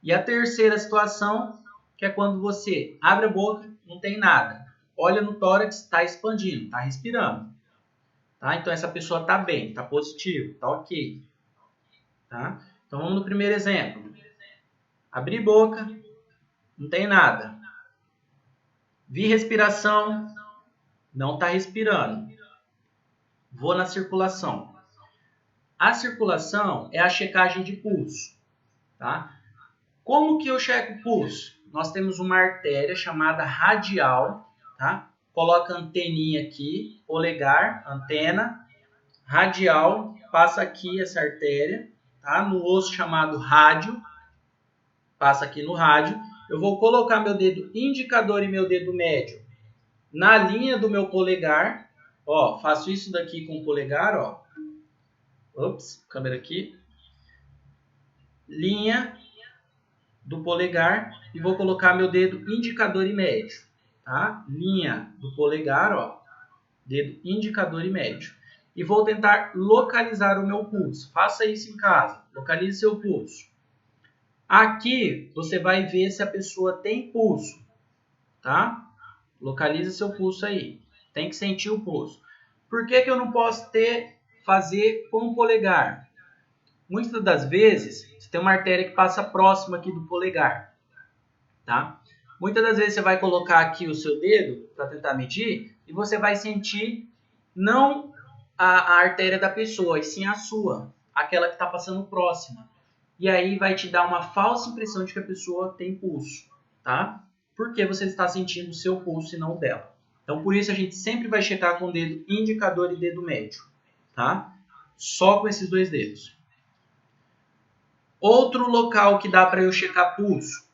E a terceira situação, que é quando você abre a boca, não tem nada. Olha no tórax, está expandindo, está respirando. Tá? Então, essa pessoa está bem, está positivo, está ok. Tá? Então, vamos no primeiro exemplo. Abri boca, não tem nada. Vi respiração, não está respirando. Vou na circulação. A circulação é a checagem de pulso. Tá? Como que eu checo o pulso? Nós temos uma artéria chamada radial. Tá? Coloca a anteninha aqui, polegar, antena, radial, passa aqui essa artéria, tá? No osso chamado rádio, passa aqui no rádio. Eu vou colocar meu dedo indicador e meu dedo médio na linha do meu polegar. Ó, faço isso daqui com o polegar, ó. Ops, câmera aqui. Linha do polegar e vou colocar meu dedo indicador e médio, tá? Linha do polegar, ó. Dedo indicador e médio. E vou tentar localizar o meu pulso. Faça isso em casa. Localize seu pulso. Aqui você vai ver se a pessoa tem pulso, tá? Localiza seu pulso aí. Tem que sentir o pulso. Por que eu não posso fazer com o polegar? Muitas das vezes, você tem uma artéria que passa próxima aqui do polegar, tá? Muitas das vezes você vai colocar aqui o seu dedo para tentar medir e você vai sentir não a artéria da pessoa, e sim a sua, aquela que está passando próxima. E aí vai te dar uma falsa impressão de que a pessoa tem pulso, tá? Porque você está sentindo o seu pulso e não o dela. Então, por isso a gente sempre vai checar com o dedo indicador e dedo médio, tá? Só com esses dois dedos. Outro local que dá para eu checar pulso,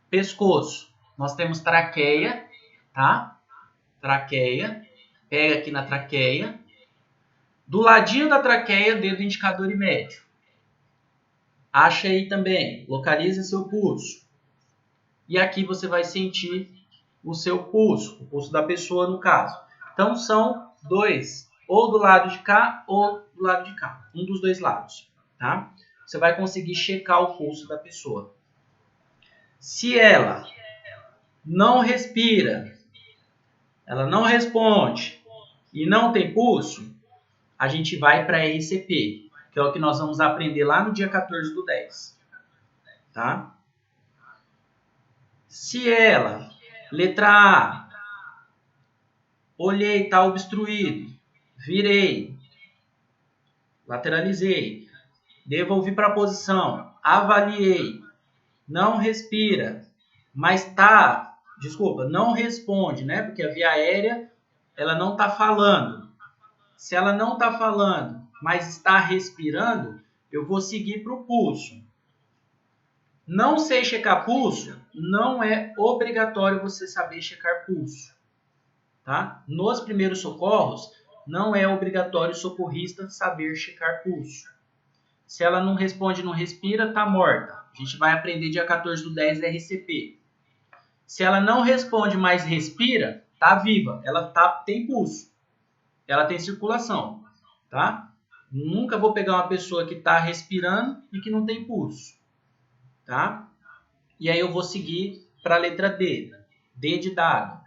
pescoço. Nós temos traqueia, tá? Traqueia. Pega aqui na traqueia. Do ladinho da traqueia, dedo indicador e médio. Acha aí também. Localiza seu pulso. E aqui você vai sentir o seu pulso, o pulso da pessoa no caso. Então são dois, ou do lado de cá ou do lado de cá. Um dos dois lados, tá? Você vai conseguir checar o pulso da pessoa. Se ela não respira, ela não responde e não tem pulso, a gente vai para RCP, que é o que nós vamos aprender lá no dia 14/10. Tá? Se ela, letra A, olhei, está obstruído, virei, lateralizei, devolvi para a posição, avaliei, não respira, mas não responde, né? Porque a via aérea, ela não está falando. Se ela não está falando, mas está respirando, eu vou seguir para o pulso. Não sei checar pulso, não é obrigatório você saber checar pulso. Tá? Nos primeiros socorros, não é obrigatório o socorrista saber checar pulso. Se ela não responde, não respira, está morta. A gente vai aprender dia 14/10 RCP. Se ela não responde, mas respira, está viva. Ela tem pulso. Ela tem circulação. Tá? Nunca vou pegar uma pessoa que está respirando e que não tem pulso. Tá? E aí eu vou seguir para a letra D. D de dado.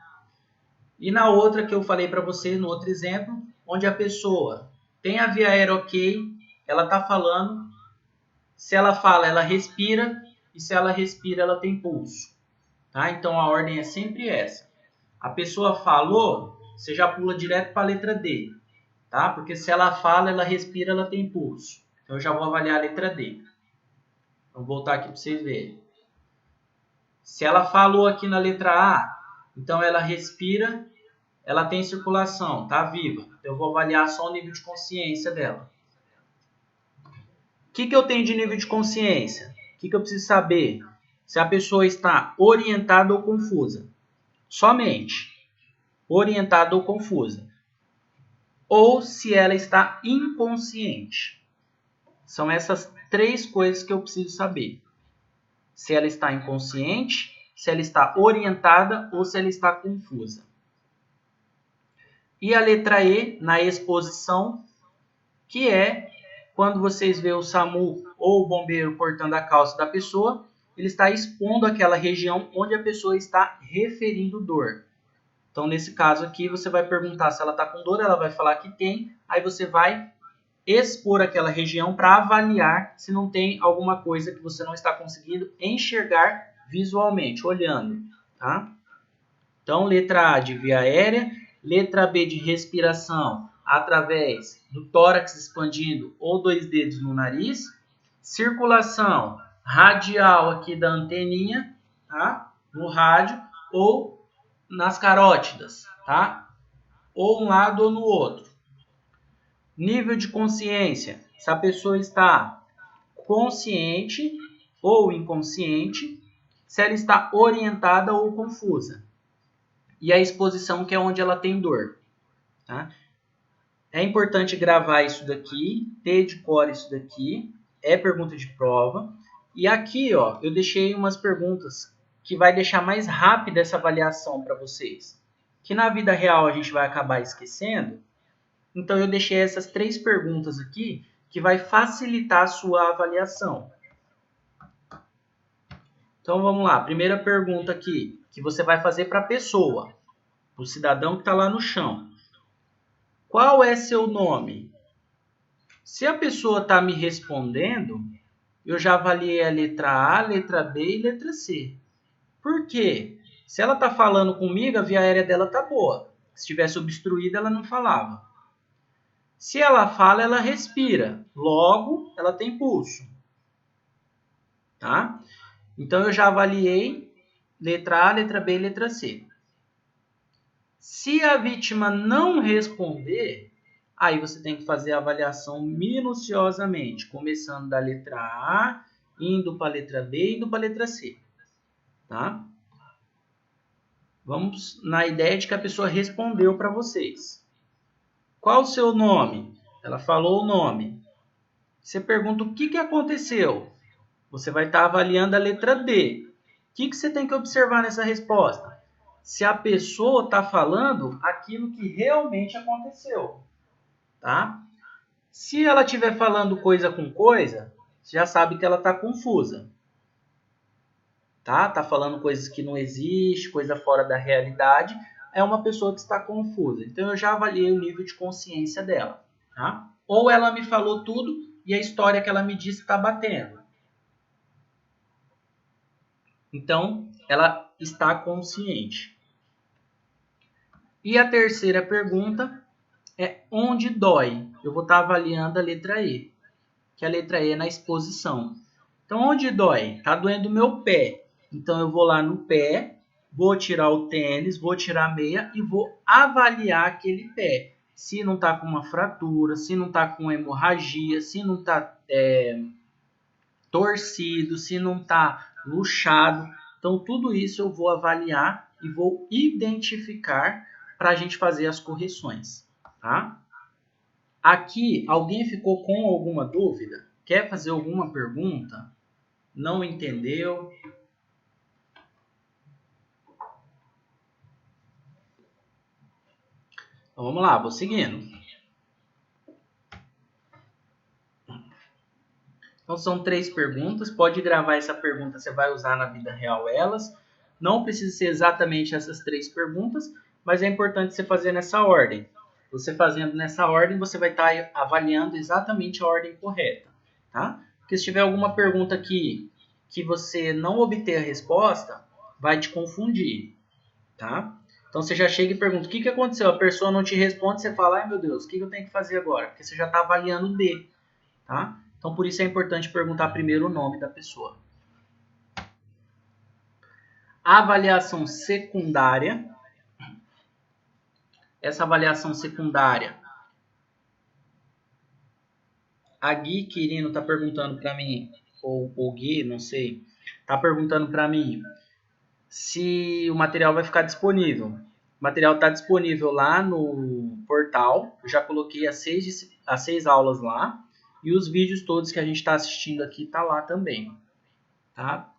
E na outra que eu falei para você, no outro exemplo, onde a pessoa tem a via aérea ok, ela está falando. Se ela fala, ela respira. E se ela respira, ela tem pulso. Tá? Então a ordem é sempre essa. A pessoa falou, você já pula direto para a letra D. Tá? Porque se ela fala, ela respira, ela tem pulso. Então eu já vou avaliar a letra D. Vamos voltar aqui para vocês verem. Se ela falou aqui na letra A, então ela respira, ela tem circulação, está viva. Eu vou avaliar só o nível de consciência dela. O que eu tenho de nível de consciência? O que eu preciso saber? Se a pessoa está orientada ou confusa. Somente orientada ou confusa. Ou se ela está inconsciente. São essas três coisas que eu preciso saber. Se ela está inconsciente, se ela está orientada ou se ela está confusa. E a letra E, na exposição, que é quando vocês veem o SAMU ou o bombeiro cortando a calça da pessoa, ele está expondo aquela região onde a pessoa está referindo dor. Então, nesse caso aqui, você vai perguntar se ela está com dor, ela vai falar que tem, aí você vai expor aquela região para avaliar se não tem alguma coisa que você não está conseguindo enxergar visualmente, olhando. Tá? Então, letra A de via aérea, letra B de respiração através do tórax expandindo ou dois dedos no nariz, circulação radial aqui da anteninha, tá? No rádio, ou nas carótidas, tá? Ou um lado ou no outro. Nível de consciência, se a pessoa está consciente ou inconsciente, se ela está orientada ou confusa. E a exposição, que é onde ela tem dor. Tá? É importante gravar isso daqui, ter de cor isso daqui, é pergunta de prova. E aqui, ó, eu deixei umas perguntas que vai deixar mais rápida essa avaliação para vocês. Que na vida real a gente vai acabar esquecendo. Então eu deixei essas três perguntas aqui que vai facilitar a sua avaliação. Então vamos lá, primeira pergunta aqui, que você vai fazer para a pessoa, para o cidadão que está lá no chão. Qual é seu nome? Se a pessoa está me respondendo, eu já avaliei a letra A, letra B e letra C. Por quê? Se ela está falando comigo, a via aérea dela está boa. Se estivesse obstruída, ela não falava. Se ela fala, ela respira. Logo, ela tem pulso. Tá? Então, eu já avaliei letra A, letra B e letra C. Se a vítima não responder, aí você tem que fazer a avaliação minuciosamente, começando da letra A, indo para a letra B e indo para a letra C. Tá? Vamos na ideia de que a pessoa respondeu para vocês. Qual o seu nome? Ela falou o nome. Você pergunta o que aconteceu. Você vai estar avaliando a letra D. O que você tem que observar nessa resposta? Se a pessoa está falando aquilo que realmente aconteceu. Tá? Se ela estiver falando coisa com coisa, você já sabe que ela está confusa. Tá falando coisas que não existem, coisa fora da realidade, é uma pessoa que está confusa. Então, eu já avaliei o nível de consciência dela. Tá? Ou ela me falou tudo e a história que ela me disse está batendo. Então, ela está consciente. E a terceira pergunta é onde dói? Eu vou estar avaliando a letra E, que a letra E é na exposição. Então, onde dói? Está doendo o meu pé. Então, eu vou lá no pé, vou tirar o tênis, vou tirar a meia e vou avaliar aquele pé. Se não está com uma fratura, se não está com hemorragia, se não está torcido, se não está luxado. Então, tudo isso eu vou avaliar e vou identificar para a gente fazer as correções. Tá? Aqui, alguém ficou com alguma dúvida? Quer fazer alguma pergunta? Não entendeu? Então, vamos lá, vou seguindo. Então, são 3 perguntas. Pode gravar essa pergunta, você vai usar na vida real elas. Não precisa ser exatamente essas 3 perguntas, mas é importante você fazer nessa ordem. Você fazendo nessa ordem, você vai estar avaliando exatamente a ordem correta. Tá? Porque se tiver alguma pergunta aqui que você não obter a resposta, vai te confundir. Tá? Então, você já chega e pergunta, o que aconteceu? A pessoa não te responde, você fala, ai meu Deus, o que eu tenho que fazer agora? Porque você já está avaliando o D. Tá? Então, por isso é importante perguntar primeiro o nome da pessoa. Avaliação secundária. Essa avaliação secundária, a Gui Quirino está perguntando para mim, ou o Gui, não sei, está perguntando para mim se o material vai ficar disponível. O material está disponível lá no portal, eu já coloquei as 6 aulas lá, e os vídeos todos que a gente está assistindo aqui tá lá também. Tá?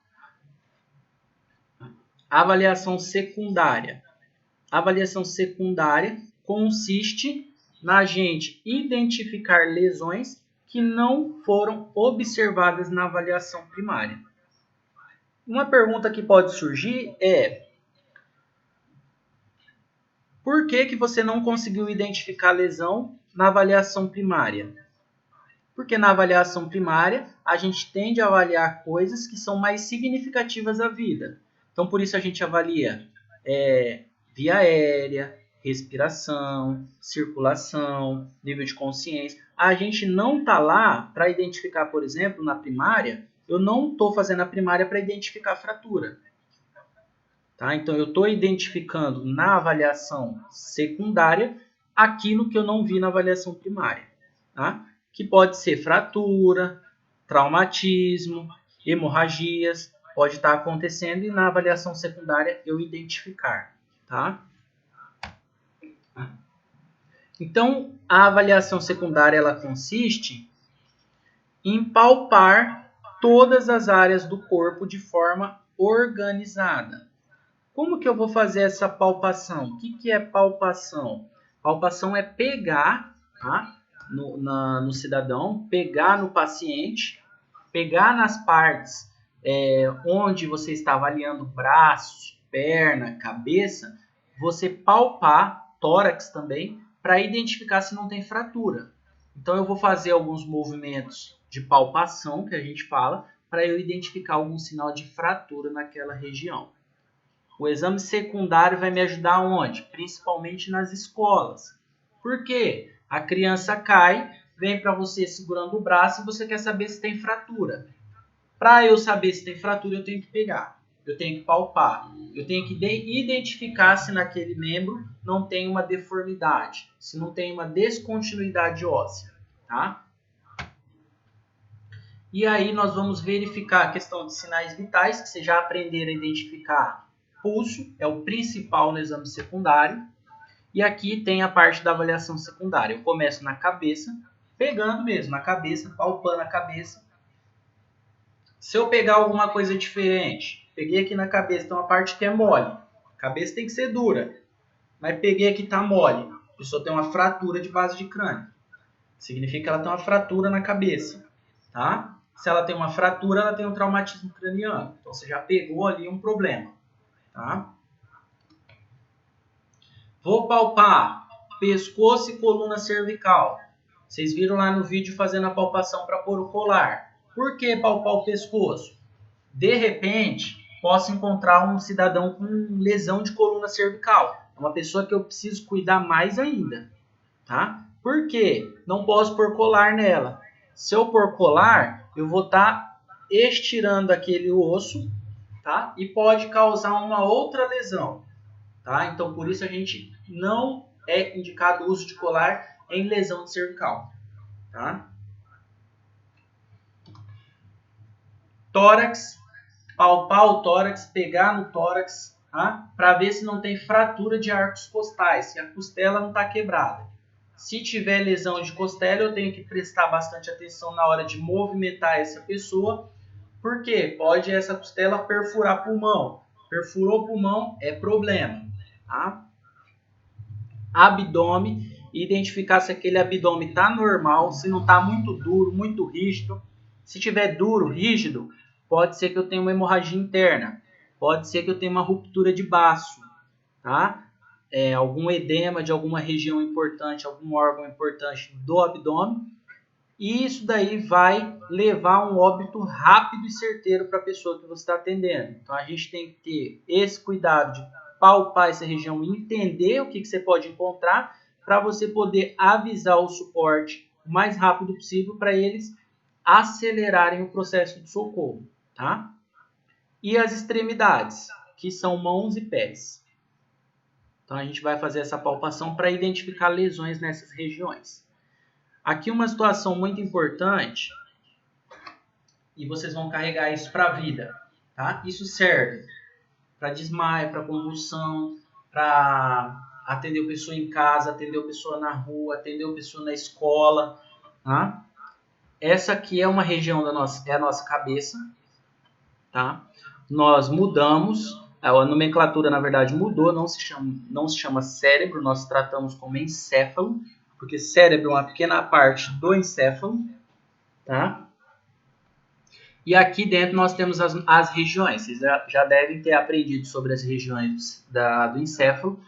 Avaliação secundária. A avaliação secundária consiste na gente identificar lesões que não foram observadas na avaliação primária. Uma pergunta que pode surgir é: por que você não conseguiu identificar a lesão na avaliação primária? Porque na avaliação primária a gente tende a avaliar coisas que são mais significativas à vida. Então, por isso a gente avalia via aérea, respiração, circulação, nível de consciência. A gente não está lá para identificar, por exemplo, na primária, eu não estou fazendo a primária para identificar fratura. Tá? Então, eu estou identificando na avaliação secundária aquilo que eu não vi na avaliação primária. Tá? Que pode ser fratura, traumatismo, hemorragias, pode estar acontecendo e na avaliação secundária eu identificar. Tá? Então, a avaliação secundária ela consiste em palpar todas as áreas do corpo de forma organizada. Como que eu vou fazer essa palpação? O que é palpação? Palpação é pegar, tá, no cidadão, pegar no paciente, pegar nas partes onde você está avaliando braços, perna, cabeça, você palpar tórax também para identificar se não tem fratura. Então eu vou fazer alguns movimentos de palpação, que a gente fala, para eu identificar algum sinal de fratura naquela região. O exame secundário vai me ajudar onde? Principalmente nas escolas. Por quê? A criança cai, vem para você segurando o braço e você quer saber se tem fratura. Para eu saber se tem fratura, eu tenho que pegar, eu tenho que palpar, eu tenho que identificar se naquele membro não tem uma deformidade, se não tem uma descontinuidade óssea, tá? E aí nós vamos verificar a questão de sinais vitais, que vocês já aprenderam a identificar. Pulso é o principal no exame secundário. E aqui tem a parte da avaliação secundária. Eu começo na cabeça, pegando mesmo na cabeça, palpando a cabeça. Se eu pegar alguma coisa diferente, peguei aqui na cabeça, tem uma parte que é mole. A cabeça tem que ser dura. Mas peguei aqui, tá mole. A pessoa tem uma fratura de base de crânio. Significa que ela tem uma fratura na cabeça, tá? Se ela tem uma fratura, ela tem um traumatismo craniano. Então você já pegou ali um problema, tá? Vou palpar pescoço e coluna cervical. Vocês viram lá no vídeo fazendo a palpação para pôr o colar. Por que palpar o pescoço? De repente, posso encontrar um cidadão com lesão de coluna cervical. É uma pessoa que eu preciso cuidar mais ainda, tá? Por quê? Não posso pôr colar nela. Se eu pôr colar, eu vou estar estirando aquele osso, tá? E pode causar uma outra lesão, tá? Então, por isso a gente não é indicado o uso de colar em lesão de cervical, tá? Tórax, palpar o tórax, pegar no tórax, tá? Para ver se não tem fratura de arcos costais, se a costela não está quebrada. Se tiver lesão de costela, eu tenho que prestar bastante atenção na hora de movimentar essa pessoa, porque pode essa costela perfurar pulmão. Perfurou o pulmão, é problema, tá? Abdômen, identificar se aquele abdômen está normal, se não está muito duro, muito rígido. Se tiver duro, rígido, pode ser que eu tenha uma hemorragia interna, pode ser que eu tenha uma ruptura de baço, tá? Algum edema de alguma região importante, algum órgão importante do abdômen. E isso daí vai levar a um óbito rápido e certeiro para a pessoa que você está atendendo. Então a gente tem que ter esse cuidado de palpar essa região e entender o que você pode encontrar para você poder avisar o suporte o mais rápido possível para eles acelerarem o processo de socorro, tá? E as extremidades, que são mãos e pés. Então a gente vai fazer essa palpação para identificar lesões nessas regiões. Aqui uma situação muito importante, e vocês vão carregar isso para a vida, tá? Isso serve para desmaio, para convulsão, para atender a pessoa em casa, atender a pessoa na rua, atender a pessoa na escola, tá? Essa aqui é uma região da nossa, é a nossa cabeça, tá? Nós mudamos, a nomenclatura na verdade mudou, não se chama cérebro, nós tratamos como encéfalo, porque cérebro é uma pequena parte do encéfalo, tá? E aqui dentro nós temos as regiões. Vocês já devem ter aprendido sobre as regiões do encéfalo.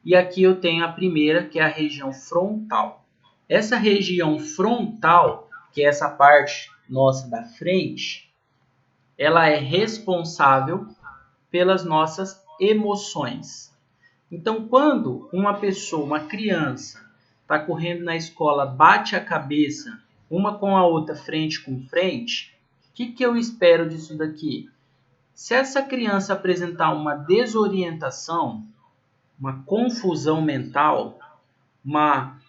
E aqui eu tenho a primeira, que é a região frontal. Essa região frontal, que é essa parte nossa da frente, ela é responsável pelas nossas emoções. Então, quando uma pessoa, uma criança, está correndo na escola, bate a cabeça, uma com a outra, frente com frente, o que eu espero disso daqui? Se essa criança apresentar uma desorientação, uma confusão mental, uma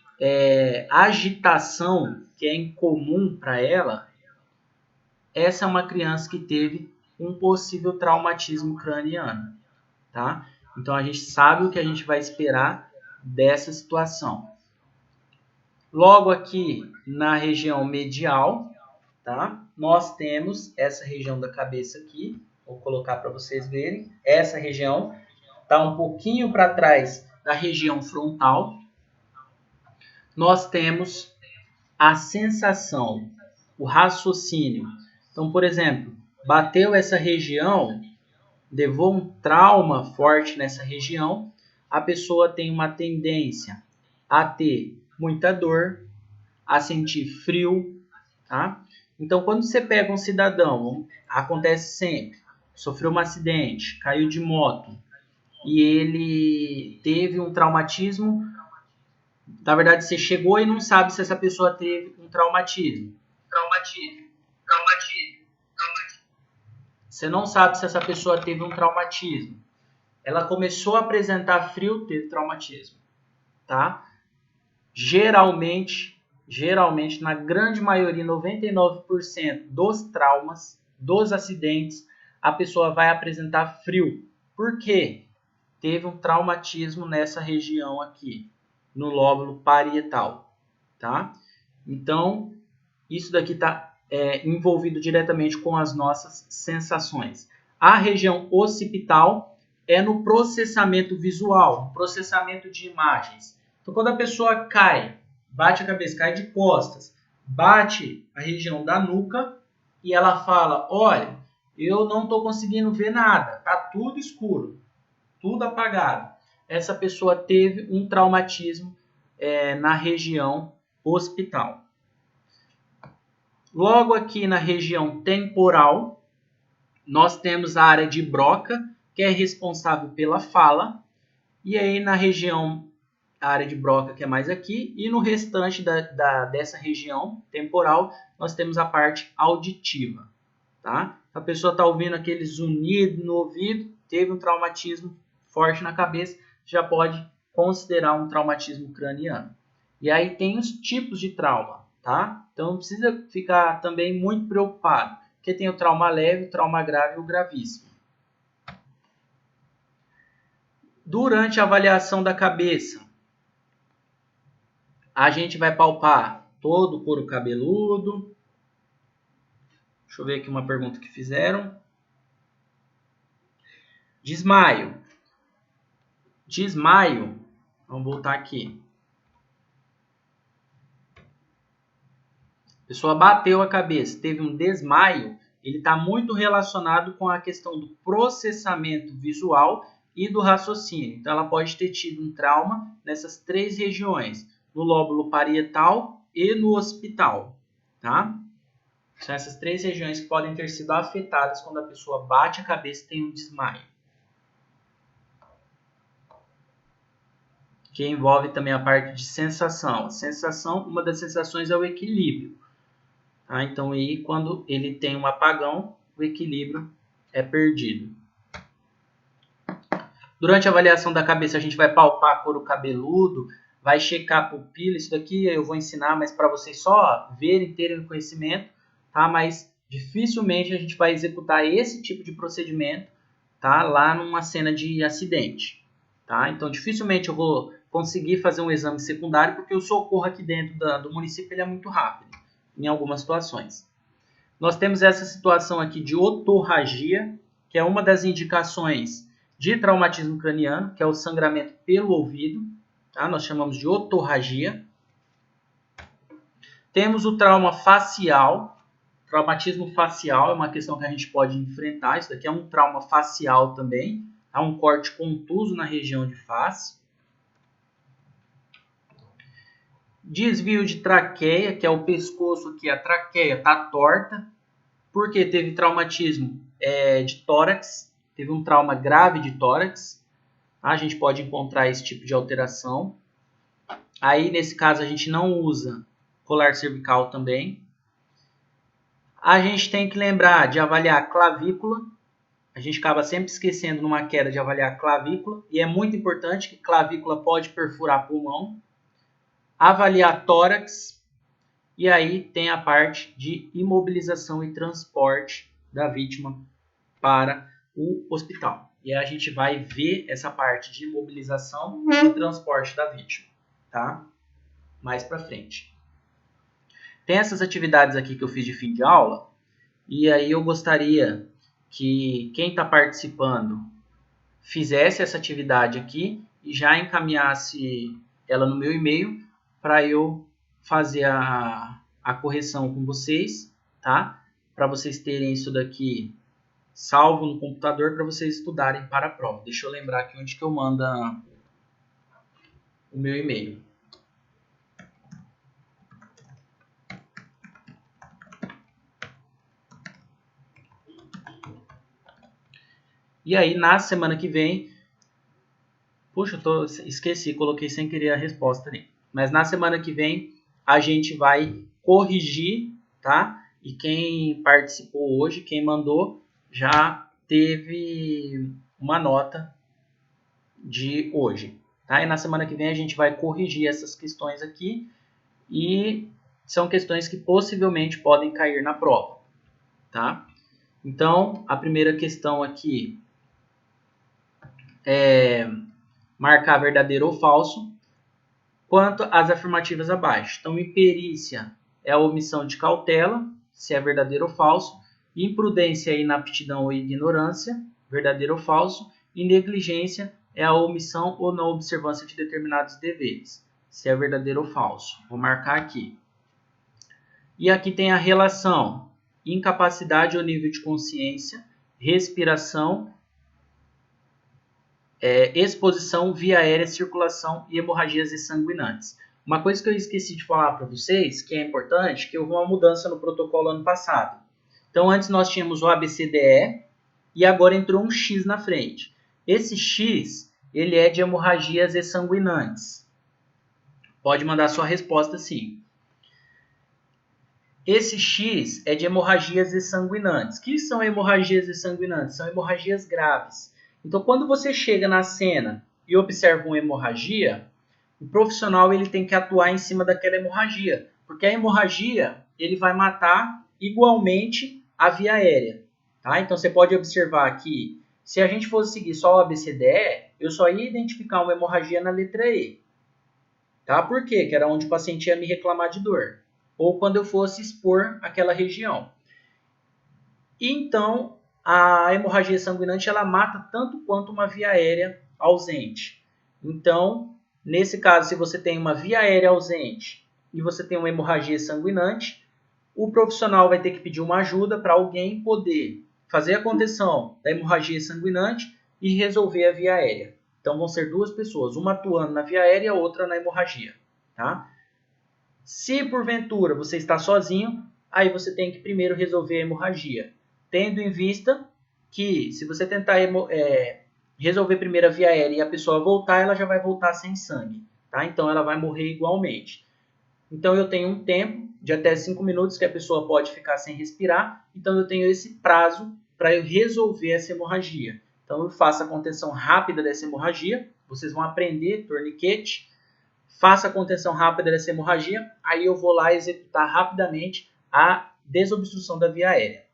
agitação que é incomum para ela, essa é uma criança que teve um possível traumatismo craniano, tá? Então a gente sabe o que a gente vai esperar dessa situação. Logo aqui na região medial, tá? Nós temos essa região da cabeça aqui. Vou colocar para vocês verem. Essa região está um pouquinho para trás da região frontal. Nós temos a sensação, o raciocínio. Então, por exemplo, bateu essa região, levou um trauma forte nessa região, a pessoa tem uma tendência a ter muita dor, a sentir frio, tá? Então, quando você pega um cidadão, acontece sempre, sofreu um acidente, caiu de moto, e ele teve um traumatismo, na verdade, você chegou e não sabe se essa pessoa teve um traumatismo. Você não sabe se essa pessoa teve um traumatismo. Ela começou a apresentar frio, teve traumatismo, tá? Geralmente, na grande maioria, 99% dos traumas, dos acidentes, a pessoa vai apresentar frio. Por quê? Teve um traumatismo nessa região aqui, no lóbulo parietal, tá? Então, isso daqui está envolvido diretamente com as nossas sensações. A região occipital é no processamento visual, no processamento de imagens. Então, quando a pessoa cai, bate a cabeça, cai de costas, bate a região da nuca e ela fala, olha, eu não estou conseguindo ver nada, está tudo escuro, tudo apagado. Essa pessoa teve um traumatismo na região occipital. Logo aqui na região temporal, nós temos a área de Broca, que é responsável pela fala. E aí na região, a área de Broca, que é mais aqui. E no restante dessa região temporal, nós temos a parte auditiva. Tá? A pessoa está ouvindo aquele zunido no ouvido, teve um traumatismo forte na cabeça, já pode considerar um traumatismo craniano. E aí tem os tipos de trauma. Tá? Então não precisa ficar também muito preocupado, porque tem o trauma leve, o trauma grave e o gravíssimo. Durante a avaliação da cabeça, a gente vai palpar todo o couro cabeludo. Deixa eu ver aqui uma pergunta que fizeram. Desmaio. Vamos voltar aqui. A pessoa bateu a cabeça, teve um desmaio, ele está muito relacionado com a questão do processamento visual e do raciocínio. Então, ela pode ter tido um trauma nessas três regiões, no lóbulo parietal e no occipital. Tá? São essas três regiões que podem ter sido afetadas quando a pessoa bate a cabeça e tem um desmaio. Que envolve também a parte de sensação. A sensação, uma das sensações é o equilíbrio. Tá? Então, aí, quando ele tem um apagão, o equilíbrio é perdido. Durante a avaliação da cabeça, a gente vai palpar couro cabeludo, vai checar a pupila. Isso daqui eu vou ensinar, mas para vocês só verem, terem conhecimento. Tá? Mas dificilmente a gente vai executar esse tipo de procedimento, tá? Lá numa cena de acidente. Tá? Então, dificilmente eu vou conseguir fazer um exame secundário, porque o socorro aqui dentro do município ele é muito rápido, em algumas situações. Nós temos essa situação aqui de otorragia, que é uma das indicações de traumatismo craniano, que é o sangramento pelo ouvido. Tá? Nós chamamos de otorragia. Temos o trauma facial. Traumatismo facial é uma questão que a gente pode enfrentar. Isso daqui é um trauma facial também. Há um corte contuso na região de face. Desvio de traqueia, que é o pescoço aqui, a traqueia está torta, porque teve traumatismo de tórax, teve um trauma grave de tórax. A gente pode encontrar esse tipo de alteração. Aí, nesse caso, a gente não usa colar cervical também. A gente tem que lembrar de avaliar a clavícula. A gente acaba sempre esquecendo numa queda de avaliar a clavícula. E é muito importante que clavícula pode perfurar pulmão. Avaliar tórax. E aí tem a parte de imobilização e transporte da vítima para o hospital. E aí a gente vai ver essa parte de imobilização e transporte da vítima, tá? Mais para frente. Tem essas atividades aqui que eu fiz de fim de aula. E aí eu gostaria que quem está participando fizesse essa atividade aqui e já encaminhasse ela no meu e-mail para eu fazer a correção com vocês, tá? Para vocês terem isso daqui salvo no computador para vocês estudarem para a prova. Deixa eu lembrar aqui onde que eu mando o meu e-mail. E aí, na semana que vem... Puxa, esqueci, coloquei sem querer a resposta ali. Mas na semana que vem, a gente vai corrigir, tá? E quem participou hoje, quem mandou, já teve uma nota de hoje. Tá? E na semana que vem a gente vai corrigir essas questões aqui. E são questões que possivelmente podem cair na prova. Tá? Então, a primeira questão aqui é marcar verdadeiro ou falso quanto às afirmativas abaixo. Então, imperícia é a omissão de cautela, se é verdadeiro ou falso. Imprudência é inaptidão ou ignorância, verdadeiro ou falso. E negligência é a omissão ou não observância de determinados deveres, se é verdadeiro ou falso. Vou marcar aqui. E aqui tem a relação incapacidade ou nível de consciência, respiração, exposição, via aérea, circulação e hemorragias exsanguinantes. Uma coisa que eu esqueci de falar para vocês, que é importante, que houve uma mudança no protocolo ano passado. Então, antes nós tínhamos o ABCDE e agora entrou um X na frente. Esse X, ele é de hemorragias exsanguinantes. Pode mandar sua resposta sim. Esse X é de hemorragias exsanguinantes. O que são hemorragias exsanguinantes? São hemorragias graves. Então, quando você chega na cena e observa uma hemorragia, o profissional ele tem que atuar em cima daquela hemorragia, porque a hemorragia ele vai matar igualmente a via aérea. Tá? Então, você pode observar aqui, se a gente fosse seguir só o ABCDE, eu só ia identificar uma hemorragia na letra E. Tá? Por quê? Que era onde o paciente ia me reclamar de dor. Ou quando eu fosse expor aquela região. Então, a hemorragia sanguinante ela mata tanto quanto uma via aérea ausente. Então, nesse caso, se você tem uma via aérea ausente e você tem uma hemorragia sanguinante, o profissional vai ter que pedir uma ajuda para alguém poder fazer a contenção da hemorragia sanguinante e resolver a via aérea. Então, vão ser duas pessoas, uma atuando na via aérea e a outra na hemorragia. Tá? Se porventura você está sozinho, aí você tem que primeiro resolver a hemorragia. Tendo em vista que se você tentar resolver primeiro a via aérea e a pessoa voltar, ela já vai voltar sem sangue. Tá? Então ela vai morrer igualmente. Então eu tenho um tempo de até 5 minutos que a pessoa pode ficar sem respirar. Então eu tenho esse prazo para eu resolver essa hemorragia. Então eu faço a contenção rápida dessa hemorragia. Vocês vão aprender torniquete. Faça a contenção rápida dessa hemorragia. Aí eu vou lá executar rapidamente a desobstrução da via aérea.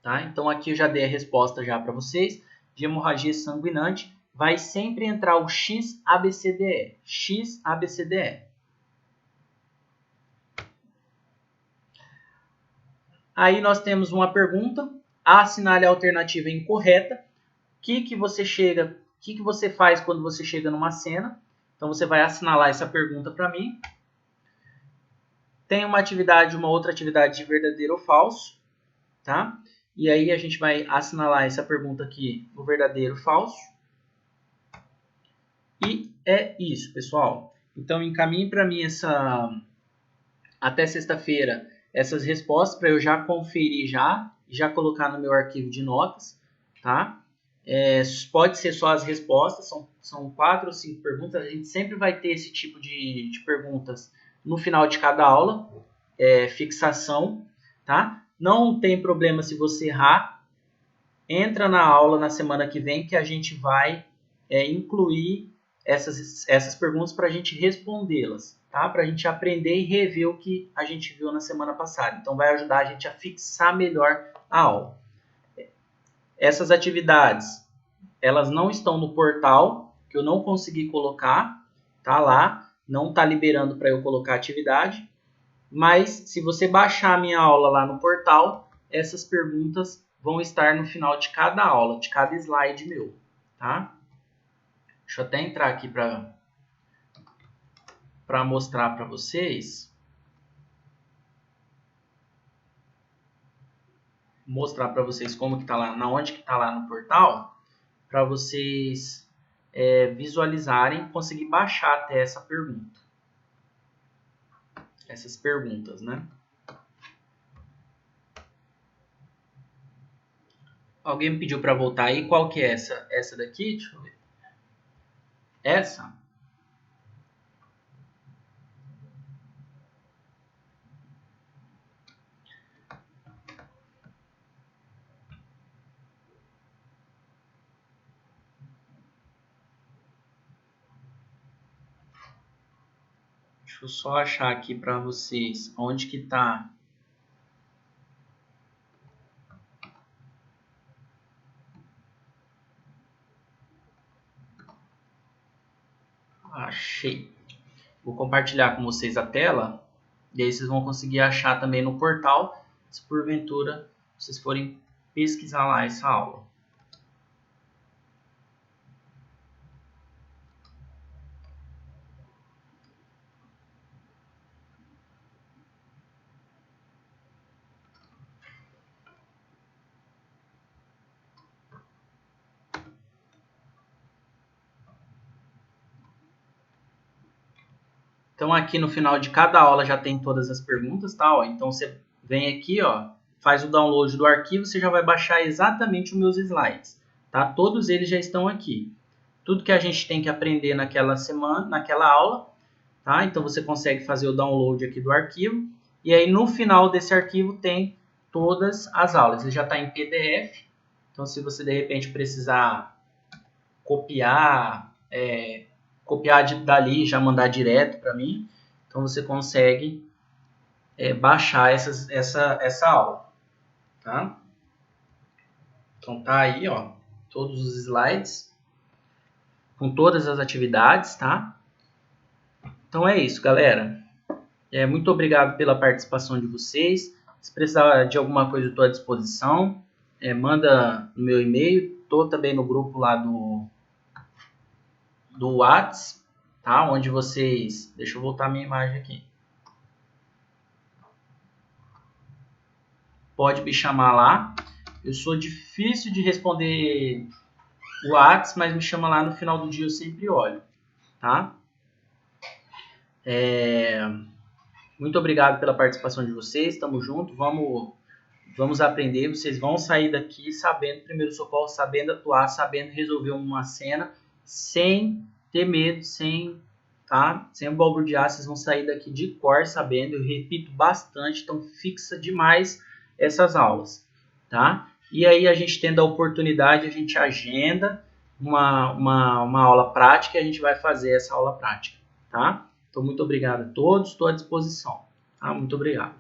Tá? Então aqui eu já dei a resposta já para vocês. De hemorragia sanguinante, vai sempre entrar o XABCDE. XABCDE. Aí nós temos uma pergunta. Assinale a alternativa incorreta. O que você faz quando você chega numa cena? Então você vai assinalar essa pergunta para mim. Tem uma outra atividade de verdadeiro ou falso, tá? E aí a gente vai assinalar essa pergunta aqui no verdadeiro ou falso. E é isso, pessoal. Então encaminhe para mim até sexta-feira essas respostas para eu já conferir já colocar no meu arquivo de notas, tá? Pode ser só as respostas, são 4 ou 5 perguntas. A gente sempre vai ter esse tipo de perguntas no final de cada aula, fixação, tá? Não tem problema se você errar. Entra na aula na semana que vem que a gente vai incluir essas perguntas para a gente respondê-las, tá? Para a gente aprender e rever o que a gente viu na semana passada. Então vai ajudar a gente a fixar melhor a aula. Essas atividades, elas não estão no portal, que eu não consegui colocar, tá lá, não está liberando para eu colocar atividade, mas se você baixar a minha aula lá no portal, essas perguntas vão estar no final de cada aula, de cada slide meu, tá? Deixa eu até entrar aqui para mostrar para vocês. mostrar para vocês como que tá lá, na onde que tá lá no portal, para vocês visualizarem, conseguir baixar até essa pergunta. Essas perguntas, né? Alguém me pediu para voltar aí, qual que é essa? Essa daqui? Deixa eu ver. Essa? Deixa eu só achar aqui para vocês onde que tá. Achei. Vou compartilhar com vocês a tela e aí vocês vão conseguir achar também no portal, se porventura vocês forem pesquisar lá essa aula. Então aqui no final de cada aula já tem todas as perguntas, tá? Ó, então você vem aqui, ó, faz o download do arquivo, você já vai baixar exatamente os meus slides, tá? Todos eles já estão aqui. Tudo que a gente tem que aprender naquela semana, naquela aula, tá? Então você consegue fazer o download aqui do arquivo e aí no final desse arquivo tem todas as aulas. Ele já está em PDF, então se você de repente precisar copiar dali e já mandar direto para mim, então você consegue baixar essa aula, tá? Então tá aí, ó, todos os slides com todas as atividades, tá? Então é isso, galera. Muito obrigado pela participação de vocês. Se precisar de alguma coisa, eu estou à disposição. Manda no meu e-mail. Estou também no grupo lá do WhatsApp, tá? Onde vocês... Deixa eu voltar a minha imagem aqui. Pode me chamar lá. Eu sou difícil de responder o WhatsApp, mas me chama lá no final do dia, eu sempre olho, tá? Muito obrigado pela participação de vocês. Tamo junto. Vamos aprender. Vocês vão sair daqui sabendo primeiro socorro, sabendo atuar, sabendo resolver uma cena, sem ter medo, sem balbuciar. Vocês vão sair daqui de cor sabendo. Eu repito bastante, então fixa demais essas aulas, tá? E aí a gente tendo a oportunidade, a gente agenda uma aula prática e a gente vai fazer essa aula prática, tá? Então, muito obrigado a todos. Estou à disposição. Muito obrigado.